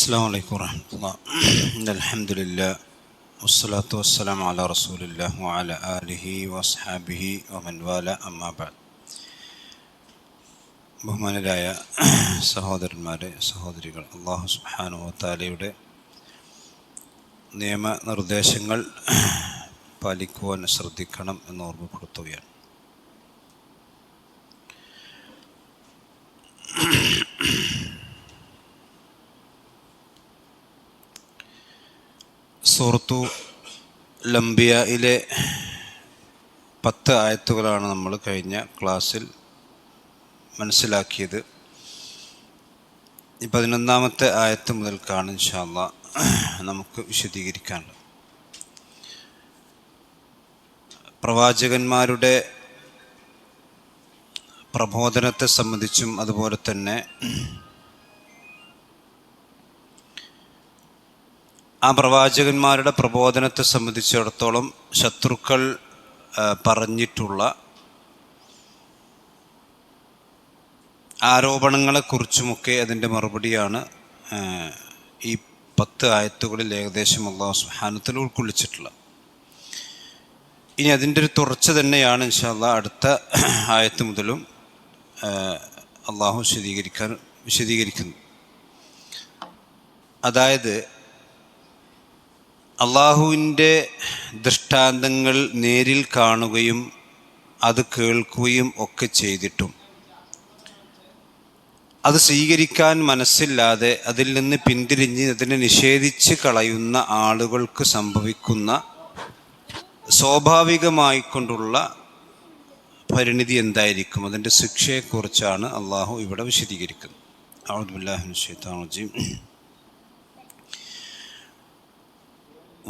السلام عليكم ورحمة الله. الحمد لله والصلاة والسلام على رسول الله وعلى آله وأصحابه ومن والاه أما بعد. ബഹുമാനരായ സഹോദരന്മാരെ, സഹോദരികൾ, അല്ലാഹു സുബ്ഹാനഹു വ തആലയുടെ നിയമനിർദ്ദേശങ്ങൾ പാലിക്കുവാൻ ശ്രദ്ധിക്കണം എന്ന് ഓർമ്മപ്പെടുത്തുകയാണ്. സൂറത്തു അംബിയായിലെ 10 ആയത്തുകളാണ് നമ്മൾ കഴിഞ്ഞ ക്ലാസ്സിൽ മനസ്സിലാക്കിയത്. ഈ 11ാമത്തെ ആയത്ത് മുതൽക്കാണ് ഇൻഷാ അല്ലാഹ് നമുക്ക് വിശദീകരിക്കാനുള്ളത്. പ്രവാചകന്മാരുടെ പ്രബോധനത്തെ സംബന്ധിച്ചും അതുപോലെ തന്നെ ആ പ്രവാചകന്മാരുടെ പ്രബോധനത്തെ സംബന്ധിച്ചിടത്തോളം ശത്രുക്കൾ പറഞ്ഞിട്ടുള്ള ആരോപണങ്ങളെക്കുറിച്ചുമൊക്കെ അതിൻ്റെ മറുപടിയാണ് ഈ 10 ആയത്തുകളിൽ ഏകദേശം അല്ലാഹു സുബ്ഹാനഹു വ തആല ഉൾക്കൊള്ളിച്ചിട്ടുള്ളത്. ഇനി അതിൻ്റെ ഒരു തുടർച്ച തന്നെയാണ് ഇൻഷാ അല്ലാഹ് അടുത്ത ആയത്ത് മുതലും അല്ലാഹു വിശദീകരിക്കുന്നു. അതായത് അള്ളാഹുവിൻ്റെ ദൃഷ്ടാന്തങ്ങൾ നേരിൽ കാണുകയും അത് കേൾക്കുകയും ഒക്കെ ചെയ്തിട്ടും അത് സ്വീകരിക്കാൻ മനസ്സില്ലാതെ അതിൽ നിന്ന് പിന്തിരിഞ്ഞ് അതിനെ നിഷേധിച്ച് കളയുന്ന ആളുകൾക്ക് സംഭവിക്കുന്ന സ്വാഭാവികമായിക്കൊണ്ടുള്ള പരിണിതി എന്തായിരിക്കും, അതിൻ്റെ ശിക്ഷയെക്കുറിച്ചാണ് അള്ളാഹു ഇവിടെ വിശദീകരിക്കുന്നത്. അഊദു ബില്ലാഹി മിനശ് ശൈത്വാനിർ റജീം.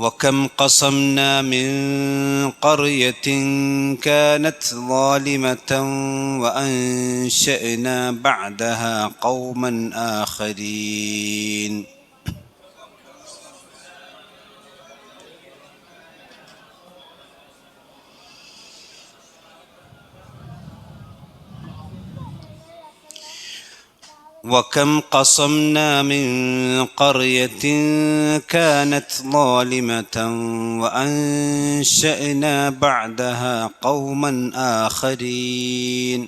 وكم قصمنا من قرية كانت ظالمة وأنشأنا بعدها قوما آخرين. وكم قصمنا من قرية كانت ظالمة وأنشأنا بعدها قوما آخرين.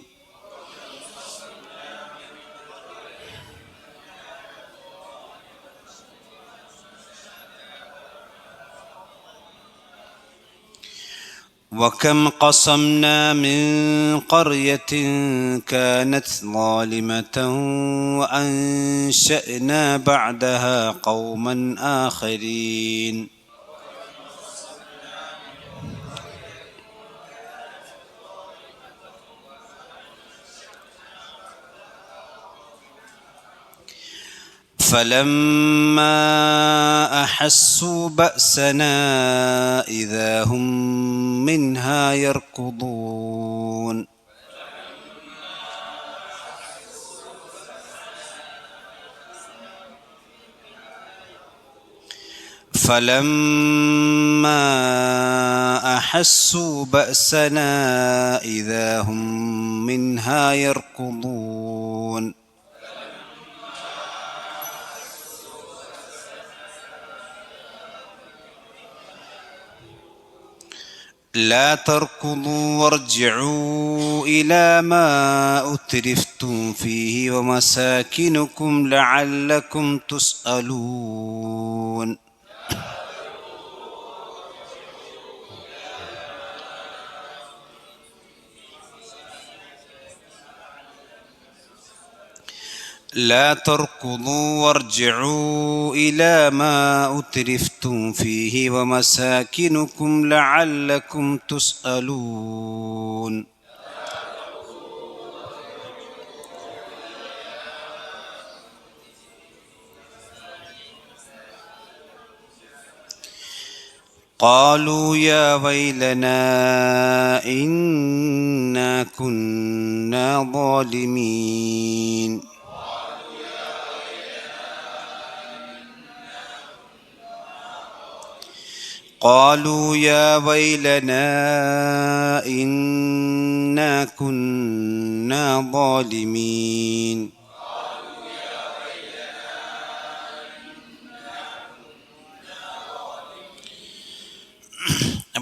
وكم قصمنا من قرية كانت ظالمة وأنشأنا بعدها قوما آخرين. فلما أحسوا بأسنا إذا هم منها يركضون. فلما أحسوا بأسنا إذا هم منها يركضون. لا تركضوا وارجعوا إلى ما أترفتم فيه ومساكنكم لعلكم تسألون. لا تركضوا وارجعوا إلى ما أترفتم فيه ومساكنكم لعلكم تسألون. قالوا يا ويلنا إنا كنا ظالمين. قالوا يا ويلنا إنا كنا ظالمين.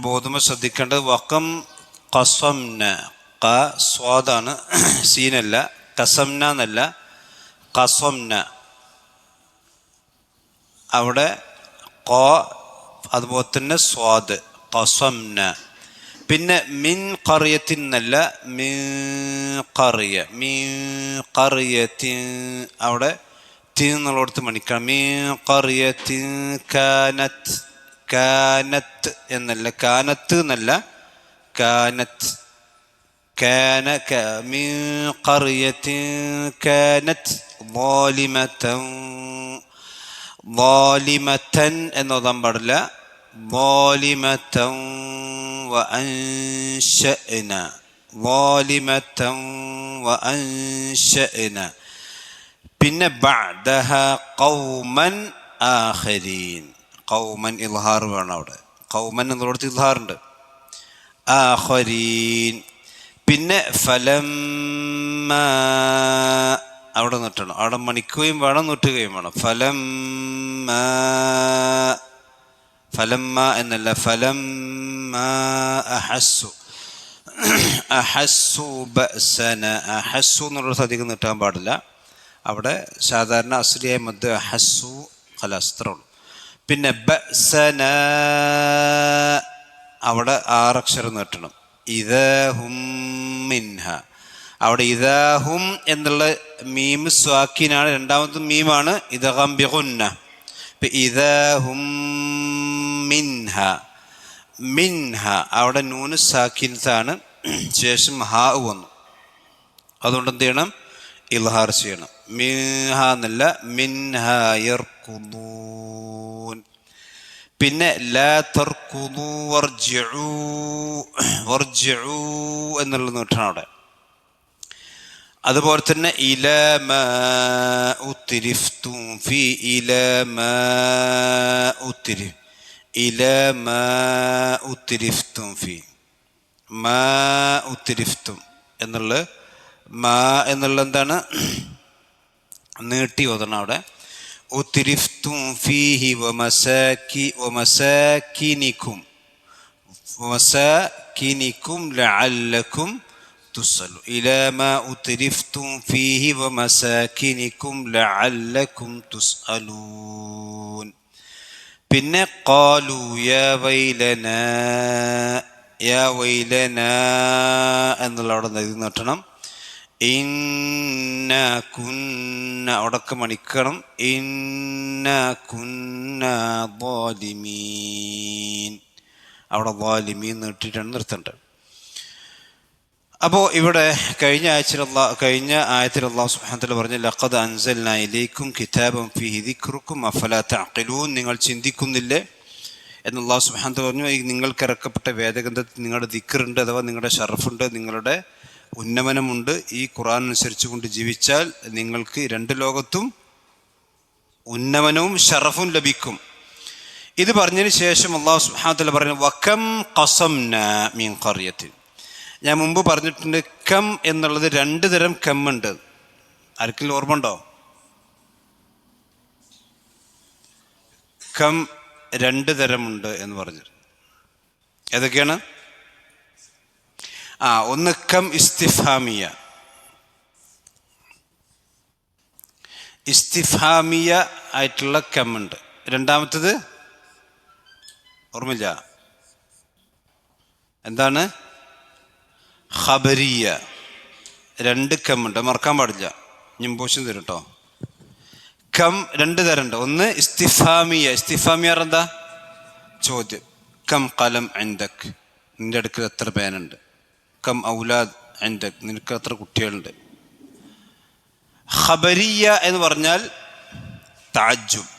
ബോധമ ശ്രദ്ധിക്കേണ്ടത് വക്കം ഖസംന, ക സ്വാദാണ്, സീനല്ല. കസംന എന്നല്ല, ഖസംന. അവിടെ ക അതുപോലെ തന്നെ സ്വാദ്, ഖസംന. പിന്നെ മിൻ ഖറിയത്തിൻ എന്നല്ല, മിൻ ഖറിയ, മിൻ ഖറിയത്തിൻ. അവിടെ തീ എന്നുള്ളടത്ത് മണിക്കണം. മിൻ ഖറിയത്തിൻ കാനത്ത്, കാനത്ത് എന്നല്ല, കാനത്ത് എന്നല്ല, കാനത്ത്. കാന മിൻ ഖറിയത്തിൻ കാനത്ത് ളാലിമതൻ, ളാലിമതൻ എന്നോതാൻ പാടില്ല. ളാലിമതൻ വഅൻശഅന, ളാലിമതൻ വഅൻശഅന. പിന്നെ ബഅദഹ ഖൗമൻ ആഖരീൻ, ഖൗമൻ ഇൽഹാർ വേണം അവിടെ. ഖൗമൻ എന്നുള്ളടത്ത് ഇൽഹാറുണ്ട്. ആഖരീൻ. പിന്നെ ഫലമ്മ അവിടെ നിട്ടണം. അവിടെ മണിക്കുകയും വേണം, നീട്ടുകയും വേണം. ഫലമ്മ, ഫലമ്മ എന്നല്ല, ഫലമ്മ അഹസ്സു, അഹസ്സു ബഅസന. അഹസ്സു എന്നുള്ളത് അധികം നീട്ടാൻ പാടില്ല. അവിടെ സാധാരണ അസ്ലിയായ മദ് അഹസ്സു ഖലാസ്, അത്രേ ഉള്ളൂ. പിന്നെ ബഅസന, അവിടെ 6 അക്ഷരം നീട്ടണം. ഇദാഹും മിൻഹ, അവിടെ ഇദാഹും എന്നുള്ള മീം സ്വാക്കിനാണ്, രണ്ടാമത്തെ മീമാണ് ഇദ്ഗാം ബിഗുന്ന. ഇദാഹും മിൻഹ, മിൻഹ അവിടെ നൂന് സാക്കിനത്താണ്, ശേഷം ഹാ വന്നു. അതുകൊണ്ട് എന്ത് ചെയ്യണം? ഇൽഹാർ ചെയ്യണം. മിൻഹ എന്നല്ല, മിൻഹ യർകുദൂൻ. പിന്നെ ലാ തർകുദൂ വർജിഉ, വർജിഉ എന്നുള്ളത് നീട്ടണം അവിടെ. അതുപോലെ തന്നെ ഇലാ മാ ഉത്രിഫ്തും ഫീ, ഇലാ മാ ഉത്രി, ഇലാ മാ ഉത്രിഫ്തും ഫീ, മാ ഉത്രിഫ്തും എന്നുള്ള മാ എന്നുള്ള എന്താണ്? നീട്ടി ഓതണം അവിടെ. ഉത്രിഫ്തും ഫീഹി വമസാകിനിക്കും, വമസാകിനിക്കും ലഅല്ലക്കും തുസ്അലു, ഇലാ മാ ഉത്രിഫ്തും ഫീഹി വമസാകിനിക്കും ലഅല്ലക്കും തുസ്അലൂൻ. പിന്നെ ഖാലു യാ വൈലനാ, യാ വൈലനാ എന്നുള്ള അവിടെ നീട്ടണം. ഇന്ന കുന്ന അവിടൊക്കെ മണിക്കണം. ഇന്ന കുന്ന ളാലിമീൻ, അവിടെ ളാലിമീൻ നീട്ടിയിട്ടാണ് നിർത്തേണ്ടത്. അപ്പോൾ ഇവിടെ കഴിഞ്ഞ ആയത്തിൽ അല്ലാഹു സുബ്ഹാനഹു വ തആല പറഞ്ഞു ലഖദ് അൻസൽനാ ഇലൈക്കും കിതാബൻ ഫീഹി ദിക്റുക്കും അഫലാ തഅഖിലൂൻ, നിങ്ങൾ ചിന്തിക്കുന്നില്ലേ എന്ന് അല്ലാഹു സുബ്ഹാനഹു വ തആല പറഞ്ഞു. നിങ്ങൾക്ക് ഇറക്കപ്പെട്ട വേദഗ്രന്ഥത്തിൽ നിങ്ങളുടെ ദിക്റുണ്ട്, അഥവാ നിങ്ങളുടെ ഷറഫുണ്ട്, നിങ്ങളുടെ ഉന്നമനമുണ്ട്. ഈ ഖുർആൻ അനുസരിച്ച് കൊണ്ട് ജീവിച്ചാൽ നിങ്ങൾക്ക് 2 ലോകത്തും ഉന്നമനവും ഷറഫും ലഭിക്കും. ഇത് പറഞ്ഞതിന് ശേഷം അല്ലാഹു സുബ്ഹാനഹു വ തആല പറഞ്ഞു വകം ഖസംനാ മിൻ ഖറിയത്തിൻ. ഞാൻ മുമ്പ് പറഞ്ഞിട്ടുണ്ട്, കം എന്നുള്ളത് 2 തരം കം ഉണ്ട്. ആർക്കെങ്കിലും ഓർമ്മ ഉണ്ടോ? കം 2 തരമുണ്ട് എന്ന് പറഞ്ഞു. ഏതൊക്കെയാണ്? ഒന്ന് കം ഇസ്തിഫാമിയ, ഇസ്തിഫാമിയ ആയിട്ടുള്ള കം ഉണ്ട്. രണ്ടാമത്തത് ഓർമ്മയില്ല, എന്താണ്? ഖബരിയ. 2 കം ഉണ്ട്, മറക്കാൻ പാടില്ല. ഞമ്പോശം തരും കേട്ടോ. കം 2 തരമുണ്ട്. ഒന്ന് ഇസ്തിഫാമിയ, ഇസ്തിഫാമിയ എന്താ? ചോദ്യം. കം ഖലം ഇൻദക്, നിന്റെ അടുക്കൽ എത്ര പേനുണ്ട്? കം ഔലാദ് ഇൻദക്, നിനക്ക് എത്ര കുട്ടികളുണ്ട്? ഖബരിയ എന്ന് പറഞ്ഞാൽ തഅജ്ജുബ്,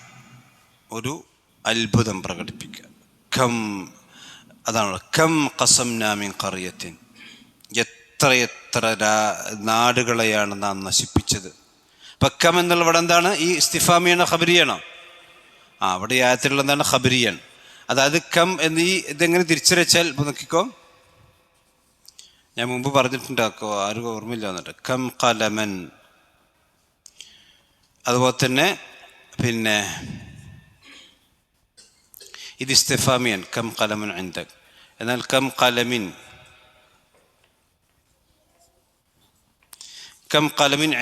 ഒരു അത്ഭുതം പ്രകടിപ്പിക്കുക. കം, അതാണ് കം ഖസംനാ മിൻ ഖറിയത്തിൻ, എത്ര നാടുകളെയാണ് നാം നശിപ്പിച്ചത്. അപ്പം കം എന്നുള്ള ഇവിടെ എന്താണ്? ഈ ഇസ്തിഫാമിയാണോ ഖബരിയാണോ? അവിടെ ആയത്തിലുള്ള എന്താണ്? ഖബരിയാണ്. അതായത് കം എന്ന് ഇതെങ്ങനെ തിരിച്ചുവച്ചാൽ ഇപ്പോൾ നോക്കിക്കോ, ഞാൻ മുമ്പ് പറഞ്ഞിട്ടുണ്ടാക്കോ, ആരും ഓർമ്മയില്ല എന്നിട്ട്. കം ഖലമൻ, അതുപോലെ തന്നെ പിന്നെ ഇത് ഇസ്തിഫാമിയൻ, കം ഖലമൻ ഇൻദക്. എന്നാൽ കം ഖലമിൻ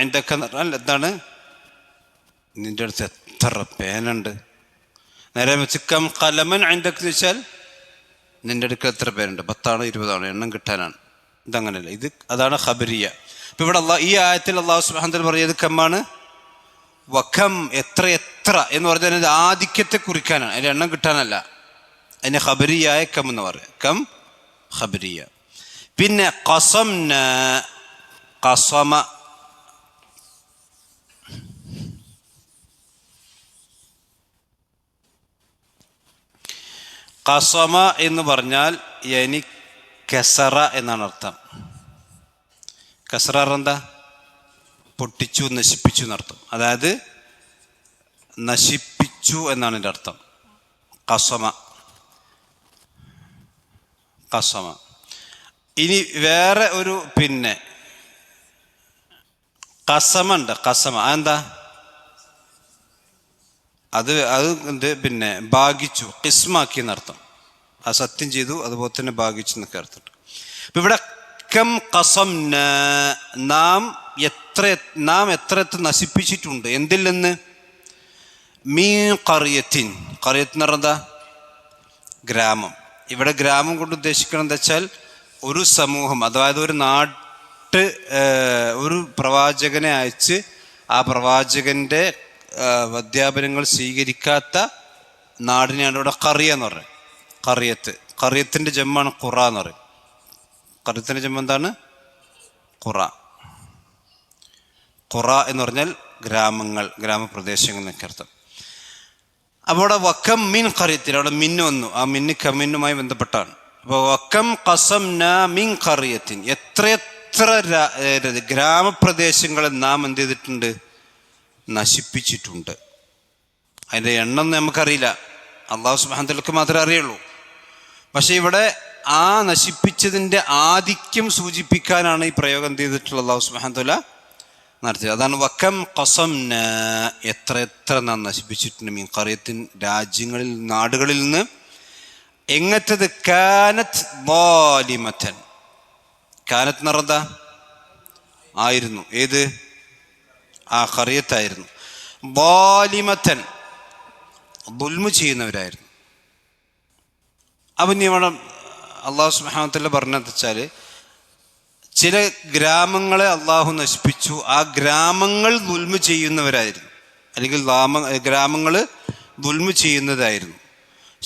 ഇൻദക എന്ന് പറഞ്ഞാൽ എന്താണ്? നിന്റെ അടുത്ത് എത്ര പേനുണ്ട്. നേരെ വെച്ച് കം ഖലമൻ ഇൻദക എന്ന് വെച്ചാൽ നിന്റെ അടുക്കൽ എത്ര പേരുണ്ട്, 10 ആണോ 20 ആണോ എണ്ണം കിട്ടാനാണ്. ഇതങ്ങനെയല്ല, ഇത് അതാണ് ഖബരിയ. ഇപ്പം ഇവിടെ ഈ ആയത്തിൽ അള്ളാഹു സുബ്ഹാനഹു വ തആല പറഞ്ഞത് കമ്മാണ്. വഖം എത്ര എന്ന് പറഞ്ഞാൽ ഇത് ആധിക്യത്തെ കുറിക്കാനാണ്, അതിൻ്റെ എണ്ണം കിട്ടാനല്ല. അതിന് ഖബരിയായ കം എന്ന് പറയാം, കം ഖബരിയ. പിന്നെ ഖസംന ഖസമ ഖസമ എന്ന് പറഞ്ഞാൽ യനി കസറ എന്നാണ് അർത്ഥം. കസറ എന്താ? പൊട്ടിച്ചു, നശിപ്പിച്ചു എന്നർത്ഥം. അതായത് നശിപ്പിച്ചു എന്നാണ് എൻ്റെ അർത്ഥം. ഖസമ. ഇനി വേറെ ഒരു ഖസമ ഉണ്ട്. ഖസമ അതെന്താ? അത് ഭാഗിച്ചു, ഖിസ്മാക്കി എന്നർത്ഥം. ആ സത്യം ചെയ്തു, അതുപോലെ തന്നെ ഭാഗിച്ചു എന്നൊക്കെ അർത്ഥം. അപ്പം ഇവിടെ കം ഖസംന, നാം എത്ര നശിപ്പിച്ചിട്ടുണ്ട്. എന്തിൽ നിന്ന്? മീൻ ഖറിയത്തിൻ. ഖറിയത്ത് എന്ന് പറഞ്ഞാൽ ഗ്രാമം. ഇവിടെ ഗ്രാമം കൊണ്ട് ഉദ്ദേശിക്കണം എന്താ വെച്ചാൽ ഒരു സമൂഹം, അതായത് ഒരു ഒരു പ്രവാചകനെ അയച്ച് ആ പ്രവാചകൻ്റെ അധ്യാപനങ്ങൾ സ്വീകരിക്കാത്ത നാടിനെയാണ് ഇവിടെ ഖറിയ എന്ന് പറയുന്നത്. ഖറിയത്തിൻ്റെ ജമ്മാണ് ഖുറ എന്ന് പറയും. ഖറിയത്തിൻ്റെ ജമ്മ എന്താണ്? ഖുറ എന്ന് പറഞ്ഞാൽ ഗ്രാമങ്ങൾ, ഗ്രാമപ്രദേശങ്ങൾ എന്നൊക്കെ അർത്ഥം. അപ്പോൾ അവിടെ വക്കം മിൻ ഖറിയത്തിൽ, അവിടെ മിന്ന് വന്നു. ആ മിന്ന് കമ്മിന്നുമായി ബന്ധപ്പെട്ടാണ്. അപ്പോൾ വക്കം ഖസംന മിൻ ഖറിയത്തിൻ, എത്ര ഗ്രാമപ്രദേശങ്ങളെ നാം എന്ത് ചെയ്തിട്ടുണ്ട്? നശിപ്പിച്ചിട്ടുണ്ട്. അതിൻ്റെ എണ്ണം നമുക്കറിയില്ല, അള്ളാഹു സുബ്ഹാനഹു വ തആലക്ക് മാത്രമേ അറിയുള്ളൂ. പക്ഷെ ഇവിടെ ആ നശിപ്പിച്ചതിൻ്റെ ആധിക്യം സൂചിപ്പിക്കാനാണ് ഈ പ്രയോഗം എന്ത് ചെയ്തിട്ടുള്ളത്? അള്ളാഹു സുബ്ഹാനഹു വ തആല നടത്തിയത്. അതാണ് വക്കം ഖസംന, എത്ര നാം നശിപ്പിച്ചിട്ടുണ്ട്. മീൻ ഖറിയത്തിൻ, രാജ്യങ്ങളിൽ, നാടുകളിൽ നിന്ന്. എങ്ങനത്തത്? കാനത്ത് ളാലിമത്തൻ. കാനത്ത് എന്ന് പറഞ്ഞാ ആയിരുന്നു. ഏത്? ആ ഖറിയത്തായിരുന്നു. ളാലിമത്തൻ, ദുൽമു ചെയ്യുന്നവരായിരുന്നു. അപ്പം ഇവിടെ അള്ളാഹു സുബ്ഹാനഹു വ തആല പറഞ്ഞതെന്ന് വെച്ചാൽ ചില ഗ്രാമങ്ങളെ അള്ളാഹു നശിപ്പിച്ചു. ആ ഗ്രാമങ്ങൾ ദുൽമു ചെയ്യുന്നവരായിരുന്നു, അല്ലെങ്കിൽ ഗ്രാമങ്ങൾ ദുൽമു ചെയ്യുന്നതായിരുന്നു.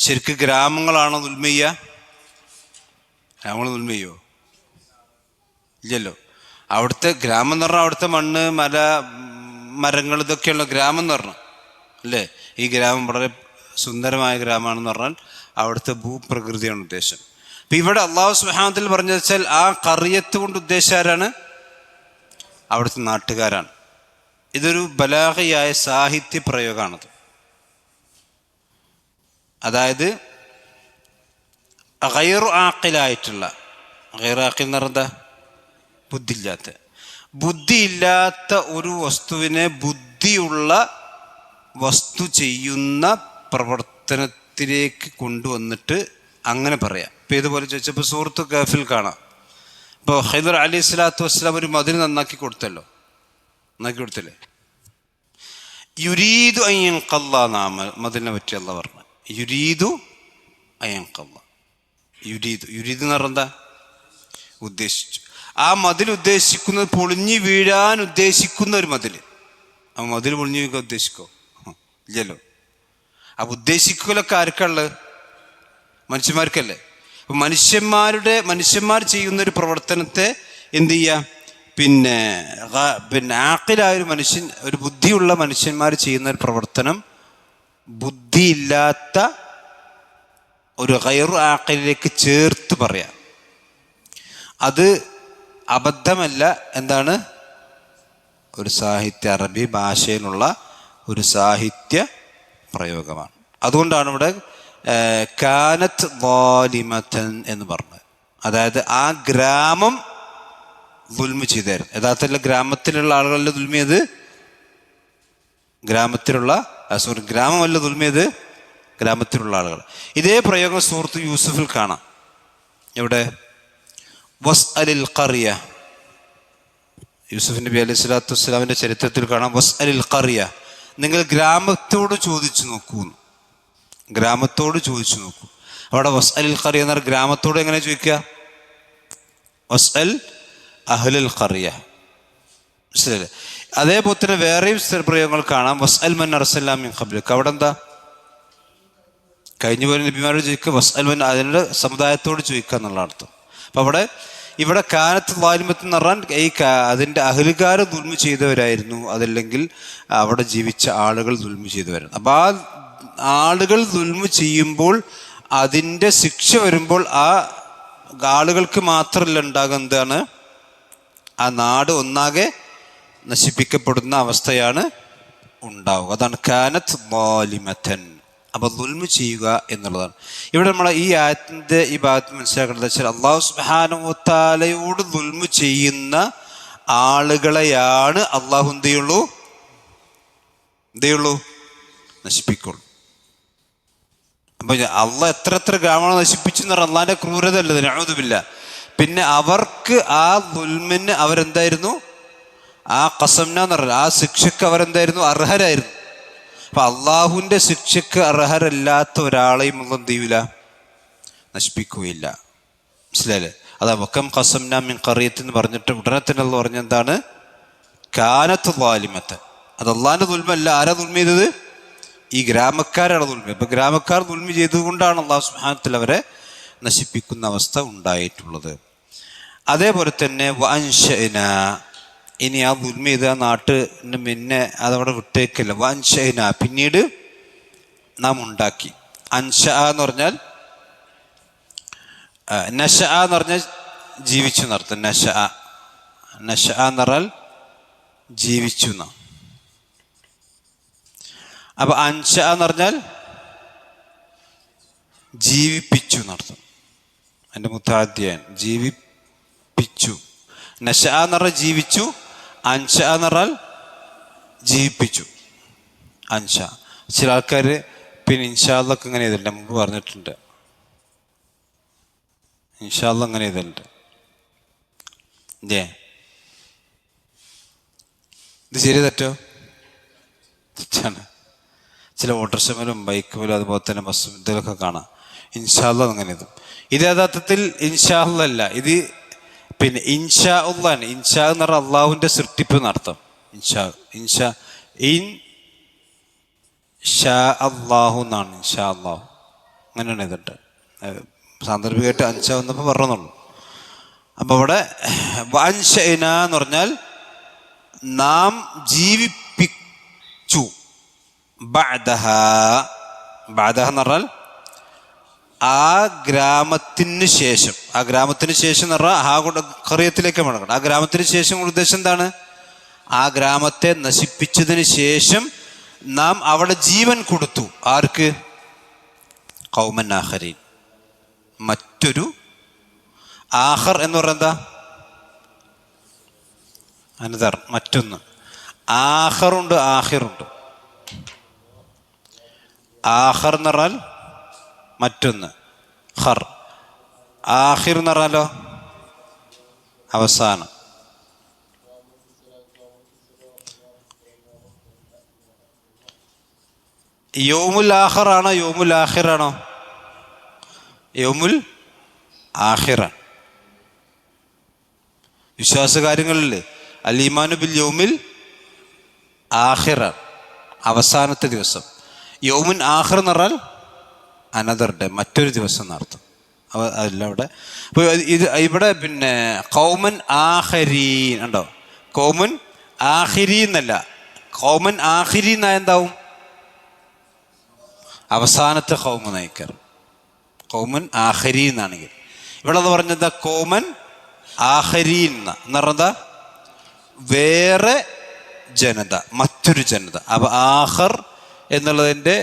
ശരിക്കും ഗ്രാമങ്ങളാണോ ദുൽമ ചെയ്യുക? ഗ്രാമങ്ങൾ ദുൽമ ചെയ്യുമോ? ഇല്ലല്ലോ. അവിടുത്തെ ഗ്രാമം എന്ന് പറഞ്ഞാൽ അവിടുത്തെ മണ്ണ്, മരങ്ങൾ, ഇതൊക്കെയുള്ള ഗ്രാമം എന്ന് പറഞ്ഞാൽ അല്ലേ. ഈ ഗ്രാമം വളരെ സുന്ദരമായ ഗ്രാമമാണെന്ന് പറഞ്ഞാൽ അവിടുത്തെ ഭൂപ്രകൃതിയാണ് ഉദ്ദേശം. അപ്പം ഇവിടെ അള്ളാഹു സുബ്ഹാനഹു വ തആല പറഞ്ഞു വെച്ചാൽ ആ ഖറിയത്ത് കൊണ്ട് ഉദ്ദേശം ആരാണ്? അവിടുത്തെ നാട്ടുകാരാണ്. ഇതൊരു ബലാഗയായ സാഹിത്യ പ്രയോഗമാണത്. അതായത് ഗൈറു ആഖിലായിട്ടുള്ള, ഗൈറു ആഖിൽ എന്ന് പറഞ്ഞാൽ ബുദ്ധിയില്ലാത്ത ഒരു വസ്തുവിനെ ബുദ്ധിയുള്ള വസ്തു ചെയ്യുന്ന പ്രവർത്തനത്തിലേക്ക് കൊണ്ടുവന്നിട്ട് അങ്ങനെ പറയാം. ഇപ്പം ഇതുപോലെ ചോദിച്ചപ്പോൾ സൂറത്ത് കഹ്ഫിൽ കാണാം. ഇപ്പോൾ ഖിദ്ർ അലൈഹി സ്വലാത്തു വസ്സലാം ഒരു മതിൽ നന്നാക്കി കൊടുത്തില്ലേ? യുരീദു അൻ യൻഖല്ല നാമ മതിലിനെ പറ്റി അല്ലാഹ് പറഞ്ഞു. യുരീദു അൻ യൻഖല്ല. യുരീദ് എന്ന് പറഞ്ഞാൽ എന്താ? ഉദ്ദേശിച്ചു. ആ മതിൽ ഉദ്ദേശിക്കുന്നത് പൊളിഞ്ഞു വീഴാൻ ഉദ്ദേശിക്കുന്ന ഒരു മതിൽ. ആ മതിൽ പൊളിഞ്ഞു വീഴാൻ ഉദ്ദേശിക്കോ? ഇല്ലല്ലോ. അപ്പം ഉദ്ദേശിക്കലൊക്കെ ആർക്കുള്ളത്? മനുഷ്യന്മാർക്കല്ലേ. അപ്പം മനുഷ്യന്മാർ ചെയ്യുന്നൊരു പ്രവർത്തനത്തെ എന്ത് ചെയ്യുക? പിന്നെ ആഖിലായ ഒരു മനുഷ്യൻ, ഒരു ബുദ്ധിയുള്ള മനുഷ്യന്മാർ ചെയ്യുന്ന ഒരു പ്രവർത്തനം ബുദ്ധിയില്ലാത്ത ഒരു ഗൈറു ആഖിലിലേക്ക് ചേർത്ത് പറയാം. അത് അബദ്ധമല്ല. എന്താണ്? ഒരു സാഹിത്യ, അറബി ഭാഷയിലുള്ള ഒരു സാഹിത്യ പ്രയോഗമാണ്. അതുകൊണ്ടാണ് ഇവിടെ കാനത്ത് ളാലിമത്തൻ എന്ന് പറഞ്ഞത്. അതായത് ആ ഗ്രാമം ദുൽമ ചെയ്തായിരുന്നു. യഥാർത്ഥത്തിൽ ഗ്രാമത്തിലുള്ള ആളുകളുടെ ദുൽമിയത് ഗ്രാമമല്ല ദുൽമിയത് ഗ്രാമത്തിലുള്ള ആളുകൾ. ഇതേ പ്രയോഗം സൂറത്ത് യൂസുഫിൽ കാണാം. ഇവിടെ വസ് അലിൽ ഖറിയ, യൂസുഫ് നബി അലൈഹി സ്വലാത്തു വസ്സലാമിൻ്റെ ചരിത്രത്തിൽ കാണാം, വസ് അലിൽ ഖറിയ, നിങ്ങൾ ഗ്രാമത്തോട് ചോദിച്ചു നോക്കൂ, ഗ്രാമത്തോട് ചോദിച്ചു നോക്കൂ. അവിടെ വസ് അലിൽ ഖറിയ എന്ന് പറഞ്ഞാൽ ഗ്രാമത്തോട് എങ്ങനെ ചോദിക്കുക? വസ് അൽ അഹ്ലുൽ ഖറിയ. മനസ്സിലല്ലേ? അതേപോലെ തന്നെ വേറെയും പ്രയോഗങ്ങൾ കാണാം, വസ് അൽ മൻ അർസൽനാ മിൻ ഖബ്ലിക. അവിടെ എന്താ? കഴിഞ്ഞു പോയ നബിമാരോട് ചോദിക്കുക, വസ് അൽ മൻ അതിൻ്റെ സമുദായത്തോട് ചോദിക്കുക എന്നുള്ള അർത്ഥം. അപ്പം ഇവിടെ കാനത്ത് ളാലിമത്ത് എന്ന് പറഞ്ഞാൽ ഈ അതിൻ്റെ അഹ്ലുകാർ ദുൽമ ചെയ്തവരായിരുന്നു, അതല്ലെങ്കിൽ അവിടെ ജീവിച്ച ആളുകൾ ദുൽമ ചെയ്തവരായിരുന്നു. അപ്പം ആ ആളുകൾ ദുൽമ ചെയ്യുമ്പോൾ അതിൻ്റെ ശിക്ഷ വരുമ്പോൾ ആ ആളുകൾക്ക് മാത്രമല്ല ഉണ്ടാകുക, എന്താണ്? ആ നാട് ഒന്നാകെ നശിപ്പിക്കപ്പെടുന്ന അവസ്ഥയാണ് ഉണ്ടാവുക. അതാണ് കാനത്ത് ളാലിമത്തൻ. അപ്പോൾ ദുൽമ ചെയ്യുക എന്നുള്ളതാണ്. ഇവിടെ നമ്മൾ ഈ ആയത്തിൻ്റെ ഈ ഭാഗത്ത് മനസ്സിലാക്കേണ്ടത് വെച്ചാൽ അല്ലാഹു സുബ്ഹാനഹു വ തആലയോട് ദുൽമ ചെയ്യുന്ന ആളുകളെയാണ് അള്ളാഹു എന്തേ ഉള്ളൂ നശിപ്പിക്കുള്ളൂ. അപ്പൊ അള്ളാഹ് എത്ര ഗ്രാമങ്ങൾ നശിപ്പിച്ചു എന്ന് പറഞ്ഞാൽ അള്ളാഹിന്റെ ക്രൂരത അല്ലത്, നഊദുബില്ല. പിന്നെ അവർക്ക് ആ ദുൽമിന് അവരെന്തായിരുന്നു? ആ ഖസംന എന്ന് പറഞ്ഞാൽ ആ ശിക്ഷക്ക് അവരെന്തായിരുന്നു? അർഹരായിരുന്നു. അപ്പൊ അള്ളാഹുവിന്റെ ശിക്ഷക്ക് അർഹരല്ലാത്ത ഒരാളെയും എന്ത് ചെയ്യൂല? നശിപ്പിക്കുകയില്ല. മനസ്സിലായില്ലേ? അതാ വകം ഖസംന മിൻ ഖറിയത്ത് എന്ന് പറഞ്ഞിട്ട് ഉടനെ തന്നെ അള്ളാഹു പറഞ്ഞ എന്താണ്? കാനത്ത് ളാലിമത്തൻ. അത് അള്ളാഹിന്റെ ദുൽമല്ല. ആരാ ദുൽമ ചെയ്തത്? ഈ ഗ്രാമക്കാരാണ് ദുൽമ. ഇപ്പൊ ഗ്രാമക്കാർ ദുൽമ ചെയ്തുകൊണ്ടാണ് അള്ളാഹു സുബ്ഹാനഹു വ തആല അവരെ നശിപ്പിക്കുന്ന അവസ്ഥ ഉണ്ടായിട്ടുള്ളത്. അതേപോലെ തന്നെ വഅൻശഅന, ഇനി ആ ദുൽമ ചെയ്ത് ആ നാട്ടിന് പിന്നെ അതവിടെ വിട്ടേക്കല്ല. വഅൻശഅന, പിന്നീട് നാം ഉണ്ടാക്കി. അൻശഅ എന്ന് പറഞ്ഞാൽ നശഅ എന്ന് പറഞ്ഞാൽ ജീവിച്ചു എന്നർത്ഥം. നശഅ എന്ന് പറഞ്ഞാൽ ജീവിച്ചു എന്നാണ്. അപ്പൊ അൻശഅ എന്ന് പറഞ്ഞാൽ ജീവിപ്പിച്ചു എന്നർത്ഥം. എൻ്റെ മുത്താദ്ധ്യാൻ ജീവിപ്പിച്ചു. നശഅ എന്ന് പറഞ്ഞാൽ ജീവിച്ചു, അൻശഅ എന്ന് പറഞ്ഞാൽ ജീവിപ്പിച്ചു. ചില ആൾക്കാർ പിന്നെ ഇൻഷാ അല്ലാഹ് ഇങ്ങനെ ചെയ്തിട്ടുണ്ട്, മുമ്പ് പറഞ്ഞിട്ടുണ്ട്. ഇൻഷാ അല്ലാഹ് അങ്ങനെ ചെയ്തിട്ടുണ്ട്. ഇത് ശരി തെറ്റോ? തെറ്റാണ്. ചില ഓട്ടോറിക്ഷയിലും ബൈക്കുമേലും അതുപോലെ തന്നെ ബസ്സും ഇതിലൊക്കെ കാണാം ഇൻഷാ അല്ലാഹ് അങ്ങനെ ഇതും. ഇത് യഥാർത്ഥത്തിൽ ഇൻഷാ അല്ലാഹ് അല്ല, ഇത് പിന്നെ ഇൻഷാ അല്ലാഹ്. ഇൻഷാ എന്ന് പറഞ്ഞാൽ അള്ളാഹുവിൻ്റെ സൃഷ്ടിപ്പ് എന്നർത്ഥം. ഷാ അല്ലാഹു എന്നാണ്. ഇൻഷാ അല്ലാഹു അങ്ങനെയാണ് ഇതുണ്ട്. സാന്ദർഭികമായിട്ട് അൻഷാ വന്നപ്പോൾ പറഞ്ഞുള്ളൂ. അപ്പം അവിടെ വഅൻശഅന എന്ന് പറഞ്ഞാൽ നാം ജീവിപ്പിച്ചു. ബഅദഹ എന്ന് പറഞ്ഞാൽ ആ ഗ്രാമത്തിന് ശേഷം എന്ന് പറഞ്ഞാൽ ഖറിയത്തിലേക്ക് മടങ്ങണം. ആ ഗ്രാമത്തിന് ശേഷം ഉദ്ദേശം എന്താണ്? ആ ഗ്രാമത്തെ നശിപ്പിച്ചതിന് ശേഷം നാം അവിടെ ജീവൻ കൊടുത്തു. ആർക്ക്? ഖൗമൻ ആഖരീൻ, മറ്റൊരു. ആഖർ എന്ന് പറഞ്ഞാൽ എന്താ? അനദർ, മറ്റൊന്ന്. ആഖറുണ്ട്, ആഖിറുണ്ട്. ആഖർ എന്ന് പറഞ്ഞാൽ മറ്റൊന്ന്, ഖർ. ആഖിർ എന്ന് പറഞ്ഞാലോ അവസാനം. യൗമുൽ ആഖിറാണോ യൗമുൽ ആഖിറാണോ? യൗമുൽ ആഖിറാണ്. വിശ്വാസകാര്യങ്ങളിൽ അൽ ഈമാനു ബിൽ യൗമിൽ ആഖിറാണ്, അവസാനത്തെ ദിവസം. യൗമുൻ ആഖിർ എന്ന് പറഞ്ഞാൽ അനദർ ഡേ, മറ്റൊരു ദിവസം എന്നർത്ഥം. അതല്ല അവിടെ. അപ്പോൾ ഇത് ഇവിടെ പിന്നെ ഖൗമൻ ആഖരീൻ ഉണ്ടോ? ഖൗമൻ ആഖിരീൻ എന്നല്ല, ഖൗമൻ ആഖിരീൻ എന്നാ എന്താവും? അവസാനത്തെ ഖൗമ് നയിക്കർ. ഖൗമൻ ആഖരീൻ എന്നാണെങ്കിൽ ഇവിടെ അത് പറഞ്ഞത് ഖൗമൻ ആഖരീൻ എന്ന് പറഞ്ഞതാ വേറെ ജനത, മറ്റൊരു ജനത. അപ്പൊ ആഖർ എന്നുള്ളതിൻ്റെ